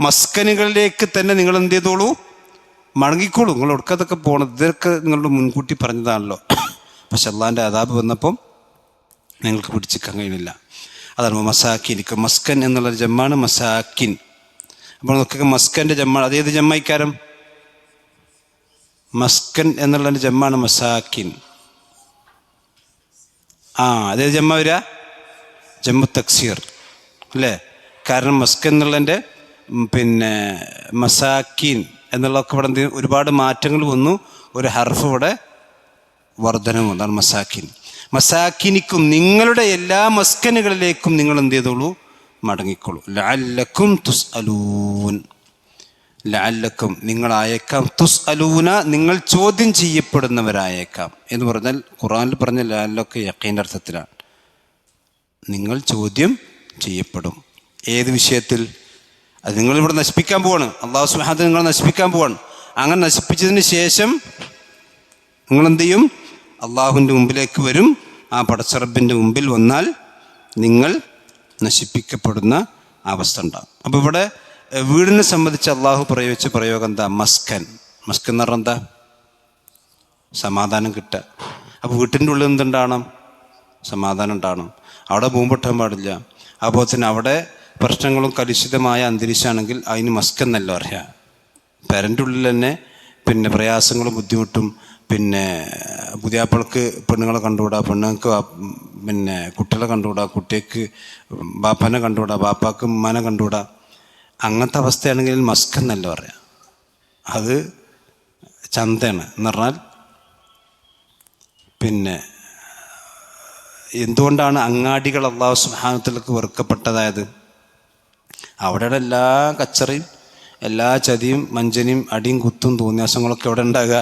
മസ്കനുകളിലേക്ക് തന്നെ നിങ്ങൾ എന്ത് ചെയ്തോളൂ, മടങ്ങിക്കോളൂ. നിങ്ങൾ ഒടുക്കത്തൊക്കെ പോകണത് ഇതൊക്കെ നിങ്ങളുടെ മുൻകൂട്ടി പറഞ്ഞതാണല്ലോ. പക്ഷെ അള്ളാഹിൻ്റെ അദാബ് വന്നപ്പം നിങ്ങൾക്ക് പിടിച്ചിക്കാൻ കഴിയുന്നില്ല. അതാണ് മസാക്കിനിക്കും. മസ്കൻ എന്നുള്ള ജമ്മാണ് മസാക്കിൻ. അപ്പോൾ നോക്കുക, മസ്കൻ്റെ ജമ്മാണ്. അതേത് ജമ്മായിക്കാരം? മസ്കൻ എന്നുള്ള ജമ്മാണ് മസാക്കിൻ. അതേത് ജമ്മ വരിക? ജമ്മു തക്സീർ അല്ലേ? കാരണം മസ്കൻ എന്നുള്ളതിൻ്റെ പിന്നെ മസാക്കിൻ എന്നുള്ളതൊക്കെ ഇവിടെ എന്ത് ഒരുപാട് മാറ്റങ്ങൾ വന്നു. ഒരു ഹർഫ് ഇവിടെ വർധനം. അതാണ് മസാക്കിൻ. മസാക്കിനിക്കും, നിങ്ങളുടെ എല്ലാ മസ്കനുകളിലേക്കും നിങ്ങൾ എന്ത് ചെയ്തോളൂ, മടങ്ങിക്കോളൂ. ലഅല്ലക്കും തുസ്അലൂൻ, ലഅല്ലക്കും നിങ്ങളായേക്കാം, തുസ്അലൂന നിങ്ങൾ ചോദ്യം ചെയ്യപ്പെടുന്നവരായേക്കാം എന്ന് പറഞ്ഞാൽ ഖുർആനിൽ പറഞ്ഞ ലഅല്ലൊക്കെ യഖീൻ്റെ അർത്ഥത്തിലാണ്. നിങ്ങൾ ചോദ്യം ചെയ്യപ്പെടും. ഏത് വിഷയത്തിൽ? അത് നിങ്ങളിവിടെ നശിപ്പിക്കാൻ പോവാണ്. അല്ലാഹു സുബ്ഹാനഹു വ തആല നിങ്ങളെ നശിപ്പിക്കാൻ പോവാണ്. അങ്ങനെ നശിപ്പിച്ചതിന് ശേഷം നിങ്ങളെന്ത് ചെയ്യും? അള്ളാഹുവിൻ്റെ മുമ്പിലേക്ക് വരും. ആ പടച്ചറബിൻ്റെ മുമ്പിൽ വന്നാൽ നിങ്ങൾ നശിപ്പിക്കപ്പെടുന്ന അവസ്ഥ ഉണ്ടാകും. അപ്പോൾ ഇവിടെ വീടിനെ സംബന്ധിച്ച് അള്ളാഹു പ്രയോഗിച്ച പ്രയോഗം എന്താ? മസ്കൻ. മസ്കൻ എന്ന് പറഞ്ഞാൽ എന്താ? സമാധാനം കിട്ടുക. അപ്പോൾ വീട്ടിൻ്റെ ഉള്ളിൽ എന്തുണ്ടാകണം? സമാധാനം ഉണ്ടാകണം. അവിടെ ബോംബിട്ടാൻ പാടില്ല. അതുപോലെ തന്നെ അവിടെ പ്രശ്നങ്ങളും കലുഷിതമായ അന്തരീക്ഷമാണെങ്കിൽ അതിന് മസ്കൻ എന്നല്ല പറയാം. പെരൻ്റെ ഉള്ളിൽ തന്നെ പിന്നെ പ്രയാസങ്ങളും ബുദ്ധിമുട്ടും, പിന്നെ പുതിയാപ്പിളക്ക് പെണ്ണുങ്ങളെ കണ്ടുകൂടാ, പെണ്ണുങ്ങൾക്ക് പിന്നെ കുട്ടികളെ കണ്ടുകൂടാ, കുട്ടിക്ക് ബാപ്പാനെ കണ്ടുകൂടാ, ബാപ്പാക്ക് ഉമ്മാനെ കണ്ടുകൂടാ, അങ്ങനത്തെ അവസ്ഥയാണെങ്കിൽ മസ്കൻ എന്നല്ല പറയാം. അത് ചന്തയാണ് എന്ന് പറഞ്ഞാൽ പിന്നെ എന്തുകൊണ്ടാണ് അങ്ങാടികൾ അള്ളാഹു സുബ്ഹാനഹു വ തആലക്ക് വെറുക്കപ്പെട്ടതായത്? അവിടെയുള്ള എല്ലാ കച്ചറയും എല്ലാ ചതിയും വഞ്ചനയും അടിയും കുത്തും തോന്നിയാസങ്ങളൊക്കെ എവിടെ ഉണ്ടാകുക?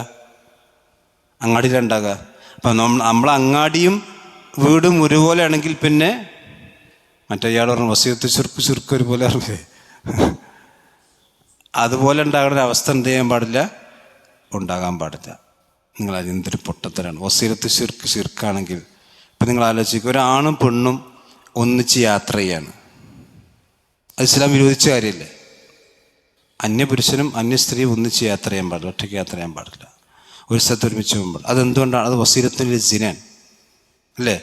അങ്ങാടിയിലുണ്ടാകുക. അപ്പം നമ്മളെ അങ്ങാടിയും വീടും ഒരുപോലെ ആണെങ്കിൽ പിന്നെ മറ്റേയാൾ പറഞ്ഞു വസീയത്ത് ചുരുക്ക് ഒരുപോലെ അറിഞ്ഞേ, അതുപോലെ ഉണ്ടാകുന്ന ഒരു അവസ്ഥ എന്ത് ചെയ്യാൻ പാടില്ല? ഉണ്ടാകാൻ പാടില്ല. നിങ്ങൾ എന്തൊരു പൊട്ടത്തരാണ്. വസീയത്ത് ചുരുക്കാണെങ്കിൽ ഇപ്പം നിങ്ങൾ ആലോചിക്കുക, ഒരാണും പെണ്ണും ഒന്നിച്ച് യാത്ര ചെയ്യാണ്, അത് ഇസ്ലാം വിരോധിച്ച കാര്യമല്ലേ? അന്യപുരുഷനും അന്യ സ്ത്രീയും ഒന്നിച്ച് യാത്ര ചെയ്യാൻ പാടില്ല, ഒറ്റയ്ക്ക് യാത്ര ചെയ്യാൻ പാടില്ല, ഒരു സ്ഥലത്ത് ഒരുമിച്ച് പോകുമ്പോൾ. അതെന്തുകൊണ്ടാണ്? അത് വസീലത്തുൽ സിന അല്ലേ?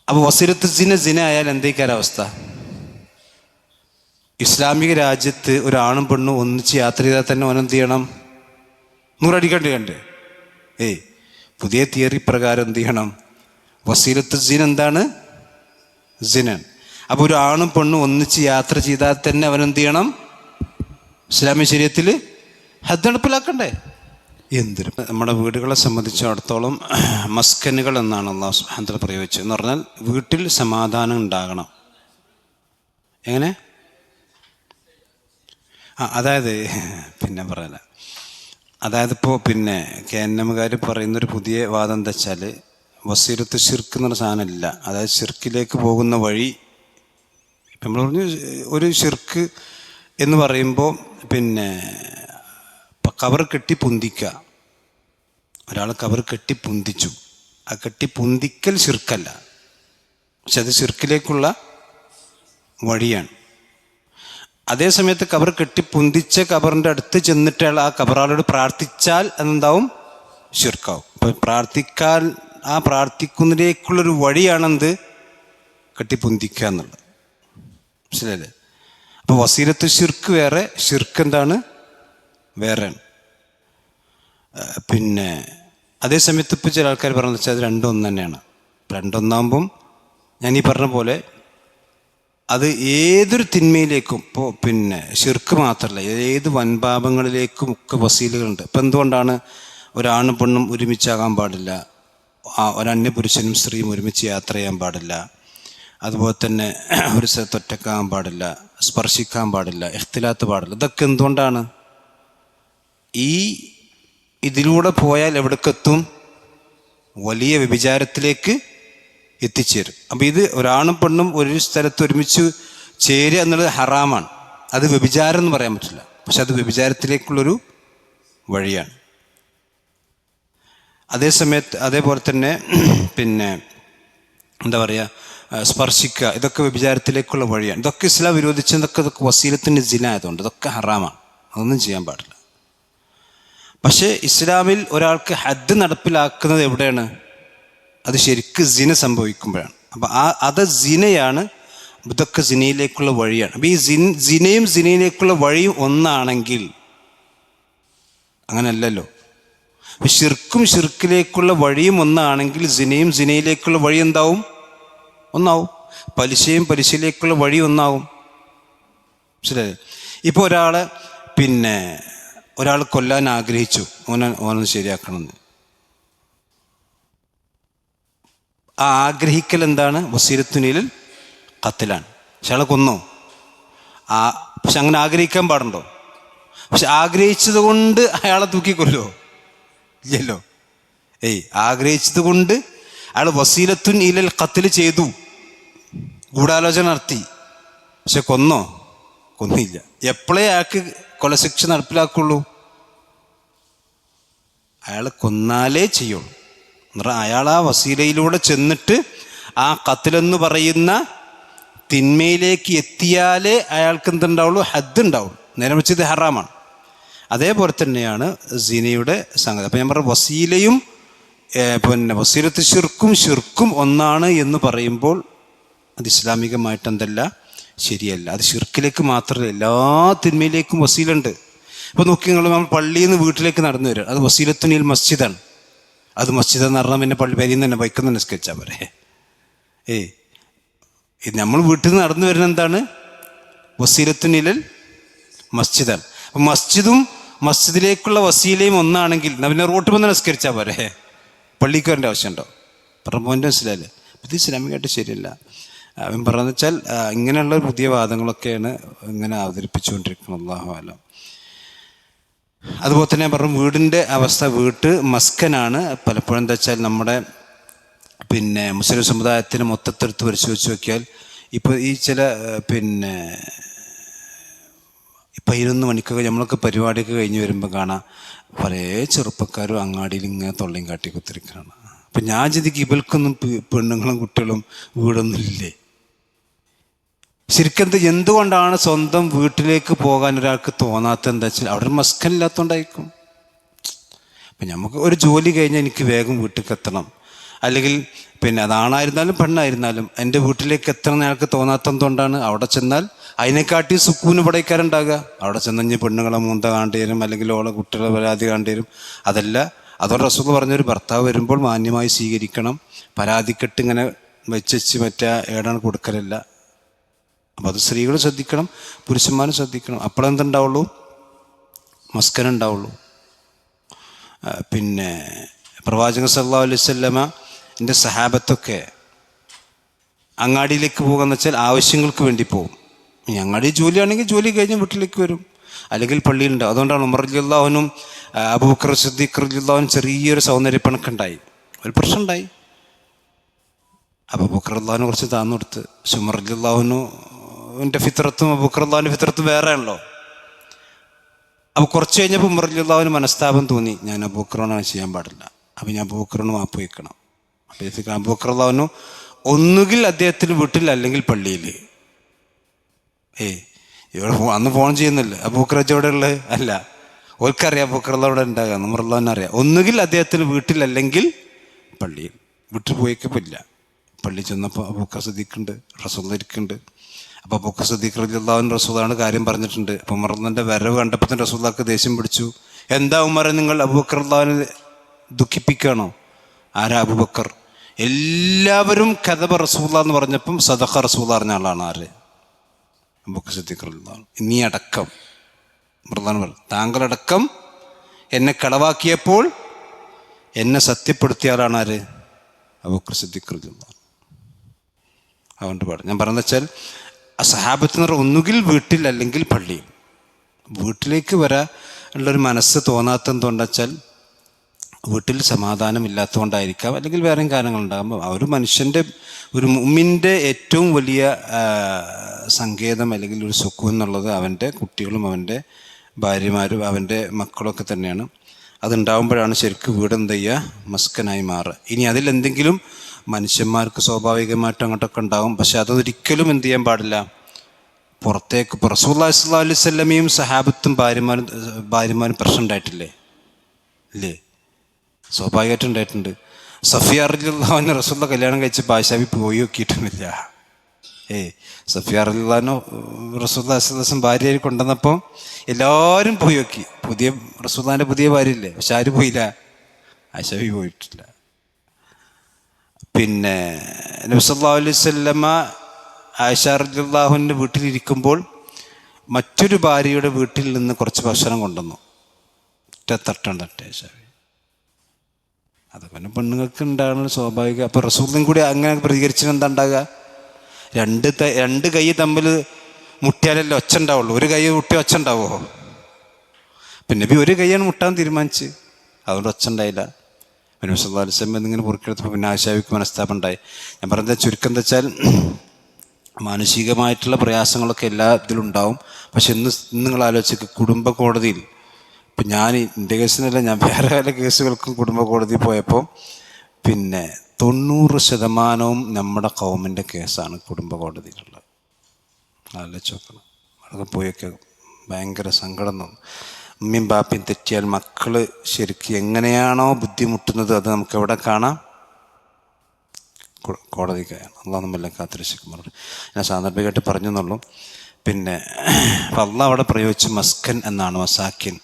അപ്പോൾ വസീലത്ത് സിന ആയാൽ എന്തേക്കാരവസ്ഥ? ഇസ്ലാമിക രാജ്യത്ത് ഒരാണും പെണ്ണും ഒന്നിച്ച് യാത്ര ചെയ്താൽ തന്നെ ഓനെന്ത് ചെയ്യണം? 100 അടിക്കണ്ട് കണ്ട്. പുതിയ തിയറി പ്രകാരം എന്ത് ചെയ്യണം? വസീലത്ത് സിന എന്താണ്? സിന. അപ്പോൾ ഒരു ആണും പെണ്ണും ഒന്നിച്ച് യാത്ര ചെയ്താൽ തന്നെ അവനെന്ത് ചെയ്യണം? ഇസ്ലാമിക ശരീഅത്തിൽ ഹദ് നടപ്പിലാക്കണ്ടേ? എന്തൊരു നമ്മുടെ വീടുകളെ സംബന്ധിച്ചിടത്തോളം മസ്കനുകൾ എന്നാണ് അല്ലാഹു സുബ്ഹാനഹു വ തആല പ്രയോഗിച്ചത്. എന്ന് പറഞ്ഞാൽ വീട്ടിൽ സമാധാനം ഉണ്ടാകണം. എങ്ങനെ? അതായത് പിന്നെ പറയല, അതായത് ഇപ്പോൾ പിന്നെ KNM-കാർ പറയുന്നൊരു പുതിയ വാദം എന്താ വെച്ചാൽ, വസീലത്ത് ശിർക്ക് എന്നൊരു സാധനമില്ല. അതായത് ശിർക്കിലേക്ക് പോകുന്ന വഴി ഇപ്പം നമ്മൾ പറഞ്ഞു. ഒരു ശിർക്ക് എന്ന് പറയുമ്പോൾ പിന്നെ കവർ കെട്ടി പൊന്തിക്കുക. ഒരാൾ കവർ കെട്ടി പൊന്തിച്ചു, ആ കെട്ടി പൊന്തിക്കൽ ശിർക്കല്ല, പക്ഷെ അത് ശിർക്കിലേക്കുള്ള വഴിയാണ്. അതേ സമയത്ത് കബർ കെട്ടി പൊന്തിച്ച കബറിൻ്റെ അടുത്ത് ചെന്നിട്ട് ആ കബറാളോട് പ്രാർത്ഥിച്ചാൽ എന്താവും? ശിർക്കാവും. അപ്പം പ്രാർത്ഥിക്കാൻ, ആ പ്രാർത്ഥിക്കുന്നതിലേക്കുള്ളൊരു വഴിയാണെന്ത്? കെട്ടി പൊന്തിക്കുക എന്നുള്ളത്. മനസ്സിലല്ലേ? അപ്പോൾ വസീലത്ത് ശിർക്ക് വേറെ, ശിർക്ക് എന്താണ്? വേറെയാണ്. പിന്നെ അതേ സമയത്ത് ഇപ്പോൾ ചില ആൾക്കാർ പറഞ്ഞതെന്ന് വെച്ചാൽ അത് രണ്ടും ഒന്ന് തന്നെയാണ്. രണ്ടൊന്നാകുമ്പം ഞാൻ ഈ പറഞ്ഞ പോലെ അത് ഏതൊരു തിന്മയിലേക്കും, ഇപ്പോൾ പിന്നെ ശിർക്ക് മാത്രമല്ല, ഏത് വൻപാപങ്ങളിലേക്കും ഒക്കെ വസീലുകളുണ്ട്. ഇപ്പം എന്തുകൊണ്ടാണ് ഒരാണും പെണ്ണും ഒരുമിച്ചാകാൻ പാടില്ല, ഒരന്യപുരുഷനും സ്ത്രീയും ഒരുമിച്ച് യാത്ര ചെയ്യാൻ പാടില്ല, അതുപോലെ തന്നെ ഒരു സ്ഥലത്ത് ഒറ്റക്കാകാൻ പാടില്ല, സ്പർശിക്കാൻ പാടില്ല, ഇഖ്തിലാത്ത് പാടില്ല? ഇതൊക്കെ എന്തുകൊണ്ടാണ്? ഇതിലൂടെ പോയാൽ എവിടേക്കെത്തും? വലിയ വ്യഭിചാരത്തിലേക്ക് എത്തിച്ചേരും. അപ്പം ഇത് ഒരാണും പെണ്ണും ഒരു സ്ഥലത്ത് ഒരുമിച്ച് ചേരുക എന്നുള്ളത് ഹറാമാണ്. അത് വ്യഭിചാരം എന്ന് പറയാൻ പറ്റില്ല, പക്ഷെ അത് വ്യഭിചാരത്തിലേക്കുള്ളൊരു വഴിയാണ്. അതേപോലെ തന്നെ പിന്നെ എന്താ പറയുക, സ്പർശിക്കുക, ഇതൊക്കെ വ്യഭിചാരത്തിലേക്കുള്ള വഴിയാണ്. ഇതൊക്കെ ഇസ്ലാം വിരോധിച്ചതൊക്കെ വസീലത്തിൻ്റെ സിന ആയതുകൊണ്ട് ഇതൊക്കെ ഹറാമാണ്, അതൊന്നും ചെയ്യാൻ പാടില്ല. പക്ഷേ ഇസ്ലാമിൽ ഒരാൾക്ക് ഹദ് നടപ്പിലാക്കുന്നത് എവിടെയാണ്? അത് ശരിക്ക് സിന സംഭവിക്കുമ്പോഴാണ്. അപ്പം അത് സിനയാണ്, ഇതൊക്കെ സിനയിലേക്കുള്ള വഴിയാണ്. അപ്പം ഈ സിനയും സിനയിലേക്കുള്ള വഴിയും ഒന്നാണെങ്കിൽ, അങ്ങനെയല്ലല്ലോ. അപ്പം ഷിർക്കും ഷിർക്കിലേക്കുള്ള വഴിയും ഒന്നാണെങ്കിൽ സിനയും സിനയിലേക്കുള്ള വഴി എന്താവും? ഒന്നാവും. പലിശയും പലിശയിലേക്കുള്ള വഴി ഒന്നാവും. ശരി. ഇപ്പോൾ ഒരാൾ കൊല്ലാൻ ആഗ്രഹിച്ചു, ഓനൊന്ന് ശരിയാക്കണമെന്ന്. ആ ആഗ്രഹിക്കൽ എന്താണ്? വസീലത്തുനിൽ ഖത്ലാണ്. പക്ഷെ അയാളെ കൊന്നോ? പക്ഷെ അങ്ങനെ ആഗ്രഹിക്കാൻ പാടുണ്ടോ? പക്ഷെ ആഗ്രഹിച്ചത് കൊണ്ട് അയാളെ തൂക്കിക്കൊല്ലോ? ഇല്ലല്ലോ. ആഗ്രഹിച്ചത് കൊണ്ട് അയാൾ വസീലത്തുൻ ഇലൽ ഖത്ൽ ചെയ്തു, ഗൂഢാലോചന നടത്തി, പക്ഷെ കൊന്നോ? കൊന്നില്ല. എപ്പോഴേ അയാൾക്ക് കൊലശിക്ഷ നടപ്പിലാക്കുള്ളൂ? അയാൾ കൊന്നാലേ ചെയ്യുള്ളൂ. എന്നാൽ അയാൾ ആ വസീലയിലൂടെ ചെന്നിട്ട് ആ ഖത്ലെന്ന് പറയുന്ന തിന്മയിലേക്ക് എത്തിയാലേ അയാൾക്ക് എന്തുണ്ടാവുള്ളൂ? ഹദ് ഉണ്ടാവുള്ളൂ. നേരെ വെച്ചത് ഹറാമാണ്. അതേപോലെ തന്നെയാണ് സിനയുടെ സംഗതി. അപ്പം ഞാൻ പറഞ്ഞ വസീലയും വസീലത്ത് ഷിർക്കും ഒന്നാണ് എന്ന് പറയുമ്പോൾ അത് ഇസ്ലാമികമായിട്ട് എന്തല്ല, ശരിയല്ല. അത് ഷിർക്കിലേക്ക് മാത്രമല്ല, എല്ലാ തിന്മയിലേക്കും വസീലുണ്ട്. ഇപ്പോൾ നോക്കി നമ്മൾ പള്ളിയിൽ നിന്ന് വീട്ടിലേക്ക് നടന്നു വരിക, അത് വസീലത്തുനിൽ മസ്ജിദാണ്. അത് മസ്ജിദ് എന്ന് പറഞ്ഞാൽ പിന്നെ പള്ളി വരിയിൽ തന്നെ ബൈക്കിൽ നിന്ന് നിസ്കരിച്ചാൽ പോരെ? നമ്മൾ വീട്ടിൽ നിന്ന് നടന്നു വരുന്നത് എന്താണ്? വസീലത്തുനിൽ മസ്ജിദാണ്. അപ്പം മസ്ജിദും മസ്ജിദിലേക്കുള്ള വസീലയും ഒന്നാണെങ്കിൽ പിന്നെ റോട്ടിൽ വന്ന് നിസ്കരിച്ചാൽ പോരെ? പള്ളിക്ക് വരേണ്ട ആവശ്യമുണ്ടോ? പറഞ്ഞ പോയിന്റ് മനസ്സിലായില്ലേ? ഇത് ഇസ്ലാമികമായിട്ട് ശരിയല്ല. അവൻ പറഞ്ഞതെന്ന് വെച്ചാൽ ഇങ്ങനെയുള്ള പുതിയ വാദങ്ങളൊക്കെയാണ് ഇങ്ങനെ അവതരിപ്പിച്ചുകൊണ്ടിരിക്കുന്നത്. അല്ലാഹു അലം. അതുപോലെ തന്നെ പറഞ്ഞു വീടിൻ്റെ അവസ്ഥ, വീട്ട് മസ്കനാണ്. പലപ്പോഴും എന്താ വെച്ചാൽ നമ്മുടെ മുസ്ലിം സമുദായത്തിന് മൊത്തത്തെടുത്ത് പരിശോധിച്ച് നോക്കിയാൽ ഇപ്പോൾ ഈ ചില 11 മണിക്കൊക്കെ നമ്മളൊക്കെ പരിപാടിയൊക്കെ കഴിഞ്ഞ് വരുമ്പോൾ കാണാം പല ചെറുപ്പക്കാരും അങ്ങാടിയിൽ ഇങ്ങനെ തൊള്ളയും കാട്ടി കുത്തിരിക്കുകയാണ്. അപ്പം ഞാൻ ചിന്തിക്കും, ഇവൾക്കൊന്നും പെണ്ണുങ്ങളും കുട്ടികളും വീടൊന്നും ഇല്ലേ? ശരിക്കും എന്തുകൊണ്ടാണ് സ്വന്തം വീട്ടിലേക്ക് പോകാൻ ഒരാൾക്ക് തോന്നാത്ത? എന്താ വെച്ചാൽ അവിടെ ഒരു മസ്കൻ ഇല്ലാത്തതുകൊണ്ടായിരിക്കും. അപ്പം നമുക്ക് ഒരു ജോലി കഴിഞ്ഞാൽ എനിക്ക് വേഗം വീട്ടിലേക്ക് എത്തണം, അല്ലെങ്കിൽ അതാണായിരുന്നാലും പെണ്ണായിരുന്നാലും എൻ്റെ വീട്ടിലേക്ക് എത്തണം അയാൾക്ക് തോന്നാത്തതുകൊണ്ടാണ്. അവിടെ ചെന്നാൽ അതിനെക്കാട്ടി സുക്കൂന് പടയ്ക്കാറുണ്ടാകുക. അവിടെ ചെന്ന് പെണ്ണുങ്ങളെ മൂന്ത കാണേണ്ടി വരും, അല്ലെങ്കിൽ ഓളെ കുട്ടികളെ പരാതി കാണേണ്ടി വരും. അതല്ല, അതോടെ റസൂൽ പറഞ്ഞൊരു ഭർത്താവ് വരുമ്പോൾ മാന്യമായി സ്വീകരിക്കണം, പരാതിക്കെട്ട് ഇങ്ങനെ വെച്ച് മറ്റേ ഏടാണ് കൊടുക്കലല്ല. അപ്പം അത് സ്ത്രീകൾ ശ്രദ്ധിക്കണം, പുരുഷന്മാരും ശ്രദ്ധിക്കണം. അപ്പോഴെന്തുണ്ടാവുള്ളൂ? മസ്കനുണ്ടാവുള്ളൂ. പ്രവാചകൻ സല്ലല്ലാഹു അലൈഹി വസല്ലമ എൻ്റെ സഹാബത്തൊക്കെ അങ്ങാടിയിലേക്ക് പോകുകയെന്ന് വെച്ചാൽ ആവശ്യങ്ങൾക്ക് വേണ്ടി പോകും. അങ്ങാടി ജോലിയാണെങ്കിൽ ജോലി കഴിഞ്ഞ് വീട്ടിലേക്ക് വരും, അല്ലെങ്കിൽ പള്ളിയിലുണ്ടാവും. അതുകൊണ്ടാണ് ഉമർ റളിയല്ലാഹു അൻഹും അബൂബക്കർ സിദ്ദീഖ് റളിയല്ലാഹു അൻഹു ചെറിയൊരു സൗന്ദര്യപ്പണക്കുണ്ടായി, ഒരു പ്രശ്നം ഉണ്ടായി. അബൂബക്കർ റളിയല്ലാഹു അൻഹു കുറച്ച് താന്നു കൊടുത്ത്. ഉമർ റളിയല്ലാഹു അൻഹുവിൻ്റെ ഫിത്രത്തും അബൂബക്കർ റളിയല്ലാഹു അൻഹുവിൻ്റെ ഫിത്രത്തും വേറെ ആണല്ലോ. അപ്പോൾ കുറച്ച് കഴിഞ്ഞപ്പോൾ ഉമർ റളിയല്ലാഹു അൻഹു മനസ്താപം തോന്നി, ഞാൻ അബൂബക്കറിനോട് ചെയ്യാൻ പാടില്ല, അപ്പം ഞാൻ അബൂബക്കറിന് മാപ്പ് വയ്ക്കണം. അപ്പോൾ അബൂബക്കർ റളിയല്ലാഹു അൻഹു ഒന്നുകിൽ അദ്ദേഹത്തിന് വീട്ടിൽ, അല്ലെങ്കിൽ പള്ളിയിൽ. ഇവിടെ അന്ന് ഫോൺ ചെയ്യുന്നില്ല, അബൂബക്കർ എവിടെ ഉള്ളത്? അല്ല, ഓർക്കറിയാം അബൂബക്കർ അവിടെ ഉണ്ടാകുക, ഉമർ റളിയല്ലാഹു അൻഹു അറിയാം. ഒന്നുകിൽ അദ്ദേഹത്തിന് വീട്ടിൽ, അല്ലെങ്കിൽ പള്ളിയിൽ. വീട്ടിൽ പോയിക്കില്ല. പള്ളി ചെന്നപ്പോൾ അബൂബക്കർ സിദ്ദീഖുണ്ട്, റസൂൽ ഇരിക്കുന്നുണ്ട്. അപ്പോൾ അബൂബക്കർ സിദ്ദീഖ് റളിയല്ലാഹു അൻഹു റസൂലാണ് കാര്യം പറഞ്ഞിട്ടുണ്ട്. അപ്പോൾ ഉമർ റളിയല്ലാഹുവിൻ്റെ വരവ് കണ്ടപ്പോൾ തന്നെ റസൂലുള്ളാഹിക്ക് ദേഷ്യം പിടിച്ചു. എന്താ ഉമറെ, നിങ്ങൾ അബൂബക്കർ റളിയല്ലാഹുവിനെ ദുഃഖിപ്പിക്കുകയാണോ? ആരാ അബൂബക്കർ? എല്ലാവരും കദബ റസൂലുള്ളാഹി എന്ന് പറഞ്ഞപ്പം സദഖ റസൂലുള്ളാഹി പറഞ്ഞ ആളാണ് ആര്? അബൂബക്കർ സിദ്ദീഖ് റളിയല്ലാഹു അൻഹു. നീ അടക്കം, താങ്കളടക്കം എന്നെ കളവാക്കിയപ്പോൾ എന്നെ സത്യപ്പെടുത്തിയ ആളാണ് ആര്? അബൂബക്കർ സിദ്ദീഖ് റളിയല്ലാഹു അൻഹു. അതുകൊണ്ട് പാടും ഞാൻ പറഞ്ഞെന്ന് വെച്ചാൽ സഹാബത്ത് എന്ന് പറഞ്ഞാൽ ഒന്നുകിൽ വീട്ടിൽ, അല്ലെങ്കിൽ പള്ളിയിൽ. വീട്ടിലേക്ക് വരാനുള്ളൊരു മനസ്സ് തോന്നാത്തതെന്തുകൊണ്ടെന്ന് വെച്ചാൽ വീട്ടിൽ സമാധാനം ഇല്ലാത്തതുകൊണ്ടായിരിക്കാം, അല്ലെങ്കിൽ വേറെയും കാരണങ്ങളുണ്ടാകുമ്പോൾ. ഒരു മനുഷ്യൻ്റെ, ഒരു മുഅ്മിൻ്റെ ഏറ്റവും വലിയ സങ്കേതം അല്ലെങ്കിൽ ഒരു സുഖം എന്നുള്ളത് അവൻ്റെ കുട്ടികളും അവൻ്റെ ഭാര്യമാരും അവൻ്റെ മക്കളൊക്കെ തന്നെയാണ്. അതുണ്ടാകുമ്പോഴാണ് ശരിക്കും വീട് എന്ത് ചെയ്യുക, മസ്കനായി മാറുക. ഇനി അതിലെന്തെങ്കിലും മനുഷ്യന്മാർക്ക് സ്വാഭാവികമായിട്ടും അങ്ങോട്ടൊക്കെ ഉണ്ടാകും, പക്ഷെ അതൊരിക്കലും എന്ത് ചെയ്യാൻ പാടില്ല, പുറത്തേക്ക്. ഇപ്പോൾ റസൂലുള്ളാഹി സ്വല്ലല്ലാഹു അലൈഹി വസല്ലമയും സഹാബത്തും ഭാര്യമാരും പ്രശ്നം ഉണ്ടായിട്ടില്ലേ? ഇല്ലേ? സ്വാഭാവികമായിട്ടും ഉണ്ടായിട്ടുണ്ട്. സഫിയ റളിയല്ലാഹു അൻഹ റസൂലുള്ളാഹി കല്യാണം കഴിച്ച് ബാദ്ശാഹി പോയി നോക്കിയിട്ടൊന്നുമില്ല. സഫിയ റളിയല്ലാഹു അൻഹ റസൂലുള്ളാഹി സ്വല്ലല്ലാഹു അലൈഹി വസല്ലം ഭാര്യയായി കൊണ്ടുവന്നപ്പോൾ എല്ലാവരും പോയി നോക്കി. റസൂലുള്ളാഹിൻ്റെ പുതിയ ഭാര്യയില്ലേ, പക്ഷെ ആര് പോയില്ല? ബാദ്ശാഹി പോയിട്ടില്ല. നബി സല്ലല്ലാഹു അലൈഹി വസല്ലമ ആയിഷ റളിയല്ലാഹു അൻഹയുടെ വീട്ടിലിരിക്കുമ്പോൾ മറ്റൊരു ഭാര്യയുടെ വീട്ടിൽ നിന്ന് കുറച്ച് ഭക്ഷണം കൊണ്ടുവന്നു. തട്ടേശ അതൊക്കെ പെണ്ണുങ്ങൾക്ക് ഉണ്ടാകുന്ന സ്വാഭാവിക. അപ്പോൾ റസൂലും കൂടി അങ്ങനെ പ്രതികരിച്ചാൽ എന്താ ഉണ്ടാകുക? രണ്ട് കൈ തമ്മിൽ മുട്ടിയാലല്ലേ ഒച്ച ഉണ്ടാവുള്ളൂ. ഒരു കൈ മുട്ടിയ ഒച്ച ഉണ്ടാവുമോ? നബി ഒരു കൈയാണ് മുട്ടാൻ തീരുമാനിച്ച്, അതുകൊണ്ട് ഒച്ച ഉണ്ടായില്ല. നബി സല്ലല്ലാഹു അലൈഹി വസല്ലം ഇങ്ങനെ പൊറുക്കെടുത്തപ്പോൾ ആയിഷാക്ക് മനസ്താപം ഉണ്ടായി. ഞാൻ പറഞ്ഞത് ചുരുക്കം എന്താ വെച്ചാൽ മാനസികമായിട്ടുള്ള പ്രയാസങ്ങളൊക്കെ എല്ലാ ഇതിലും ഉണ്ടാവും. പക്ഷെ ഇന്ന് നിങ്ങൾ ആലോചിക്കുക, കുടുംബ കോടതിയിൽ, ഇപ്പം ഞാൻ എൻ്റെ കേസിനല്ല, ഞാൻ വേറെ പല കേസുകൾക്കും കുടുംബ കോടതിയിൽ പോയപ്പോൾ 90% നമ്മുടെ കൗമിൻ്റെ കേസാണ് കുടുംബ കോടതിയിലുള്ളത്. ആലോചിച്ച് നോക്കണം. അവിടെ പോയൊക്കെ ഭയങ്കര സങ്കടം തോന്നും. ഉമ്മയും ബാപ്പയും തെറ്റിയാൽ മക്കൾ ശരിക്കും എങ്ങനെയാണോ ബുദ്ധിമുട്ടുന്നത് അത് നമുക്ക് എവിടെ കാണാം? കോടതിക്കാണ്. അള്ളാഹു നമ്മെല്ലാം കാത്തിരക്ഷിക്കുമ്പോൾ ഞാൻ സാന്ദർഭികമായിട്ട് പറഞ്ഞെന്നുള്ളൂ. അപ്പം അള്ളാഹ് അവിടെ പ്രയോഗിച്ച് മസ്കൻ എന്നാണ്, മസാക്കിൻ,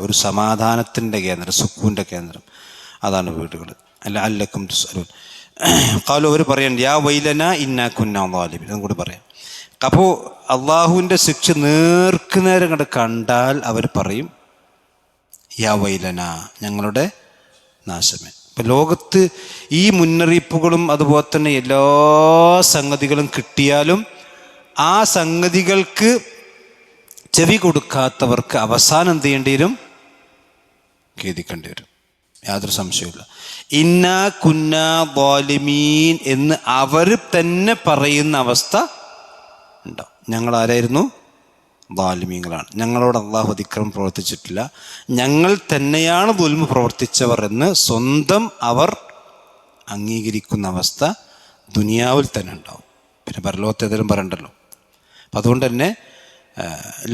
ഒരു സമാധാനത്തിൻ്റെ കേന്ദ്രം, സുക്കൂൻ്റെ കേന്ദ്രം. അതാണ് വീടുകൾ. അല്ല അല്ലക്കും തുസ്അലൂൻ. ഖാലു, അവർ പറയാൻ യാ വൈലന ഇന്നാ കുന്നാ ളാലിമീൻ. അതും കൂടി പറയാം. അപ്പോൾ അള്ളാഹുവിൻ്റെ ശിക്ഷ നേർക്കുനേരം കണ്ടാൽ അവർ പറയും യാ വൈലന, ഞങ്ങളുടെ നാശമേ. ഇപ്പം ലോകത്ത് ഈ മുന്നറിയിപ്പുകളും അതുപോലെ തന്നെ എല്ലാ സംഗതികളും കിട്ടിയാലും ആ സംഗതികൾക്ക് ചെവി കൊടുക്കാത്തവർക്ക് അവസാനം എന്ത് ചെയ്യേണ്ടി വരും? ഖേദിക്കേണ്ടി വരും. യാതൊരു സംശയമില്ല. ഇന്നാ കുന്നാ ളാലിമീൻ എന്ന് അവർ തന്നെ പറയുന്ന അവസ്ഥ ഉണ്ടാവും. ഞങ്ങൾ ആരായിരുന്നു? ളാലിമീങ്ങളാണ്. ഞങ്ങളോട് അള്ളാഹു അതിക്രമം പ്രവർത്തിച്ചിട്ടില്ല, ഞങ്ങൾ തന്നെയാണ് ദുൽമ് പ്രവർത്തിച്ചവർ എന്ന് സ്വന്തം അവർ അംഗീകരിക്കുന്ന അവസ്ഥ ദുനിയാവിൽ തന്നെ ഉണ്ടാവും. പിന്നെ പരലോകത്ത് ഏതെങ്കിലും പറയണ്ടല്ലോ. അപ്പം അതുകൊണ്ട് തന്നെ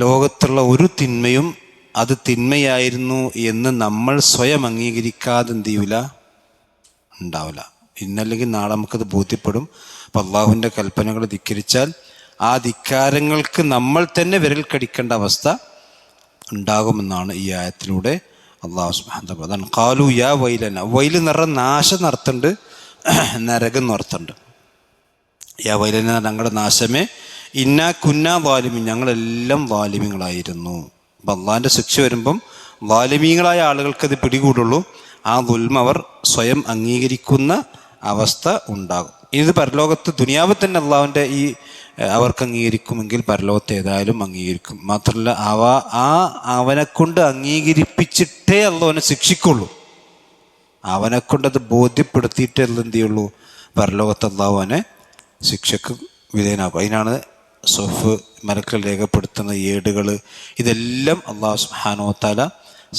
ലോകത്തുള്ള ഒരു തിന്മയും അത് തിന്മയായിരുന്നു എന്ന് നമ്മൾ സ്വയം അംഗീകരിക്കാതെ എന്ത് ചെയ്യൂല, ഉണ്ടാവില്ല. ഇന്നല്ലെങ്കിൽ നാളെ നമുക്കത് ബോധ്യപ്പെടും. അപ്പം അള്ളാഹുവിൻ്റെ കൽപ്പനകൾ ധിക്കരിച്ചാൽ ആ ധിക്കാരങ്ങൾക്ക് നമ്മൾ തന്നെ വിരൽ കടിക്കേണ്ട അവസ്ഥ ഉണ്ടാകുമെന്നാണ് ഈ ആയത്തിലൂടെ അള്ളാഹു സുബ്ഹാനഹു വ തആല. അതാണ് ഖാലു യാ വൈലന. വൈൽ എന്ന് പറഞ്ഞാൽ നാശം നടത്തുന്നുണ്ട്, നരകം നടത്തുന്നുണ്ട്. യാ വൈലന ഞങ്ങളുടെ നാശമേ, ഇന്നാ കുന്നാ ളാലിമീൻ ഞങ്ങളെല്ലാം ളാലിമീങ്ങളായിരുന്നു. അപ്പം അള്ളാഹിൻ്റെ ശിക്ഷ വരുമ്പം ളാലിമീങ്ങളായ ആളുകൾക്കത് പിടികൂടുള്ളൂ. ആ ദുൽമ അവർ സ്വയം അംഗീകരിക്കുന്ന അവസ്ഥ ഉണ്ടാകും. ഇത് പരലോകത്ത് ദുനിയാവിൽ തന്നെ അള്ളാഹുവിൻ്റെ ഈ അവർക്ക് അംഗീകരിക്കുമെങ്കിൽ പരലോകത്ത് ഏതായാലും അംഗീകരിക്കും. മാത്രമല്ല അവനെക്കൊണ്ട് അംഗീകരിപ്പിച്ചിട്ടേ അള്ളാഹുവിനെ ശിക്ഷിക്കുള്ളൂ. അവനെക്കൊണ്ടത് ബോധ്യപ്പെടുത്തിയിട്ടേ എന്ത് ചെയ്യുള്ളൂ, പരലോകത്ത് അള്ളാഹുവിനെ ശിക്ഷക്ക് വിധേയനാക്കും. അതിനാണ് സൊഫ് മലക്കൾ രേഖപ്പെടുത്തുന്ന ഏടുകൾ, ഇതെല്ലാം അള്ളാഹു സുബ്ഹാനഹു വ തആല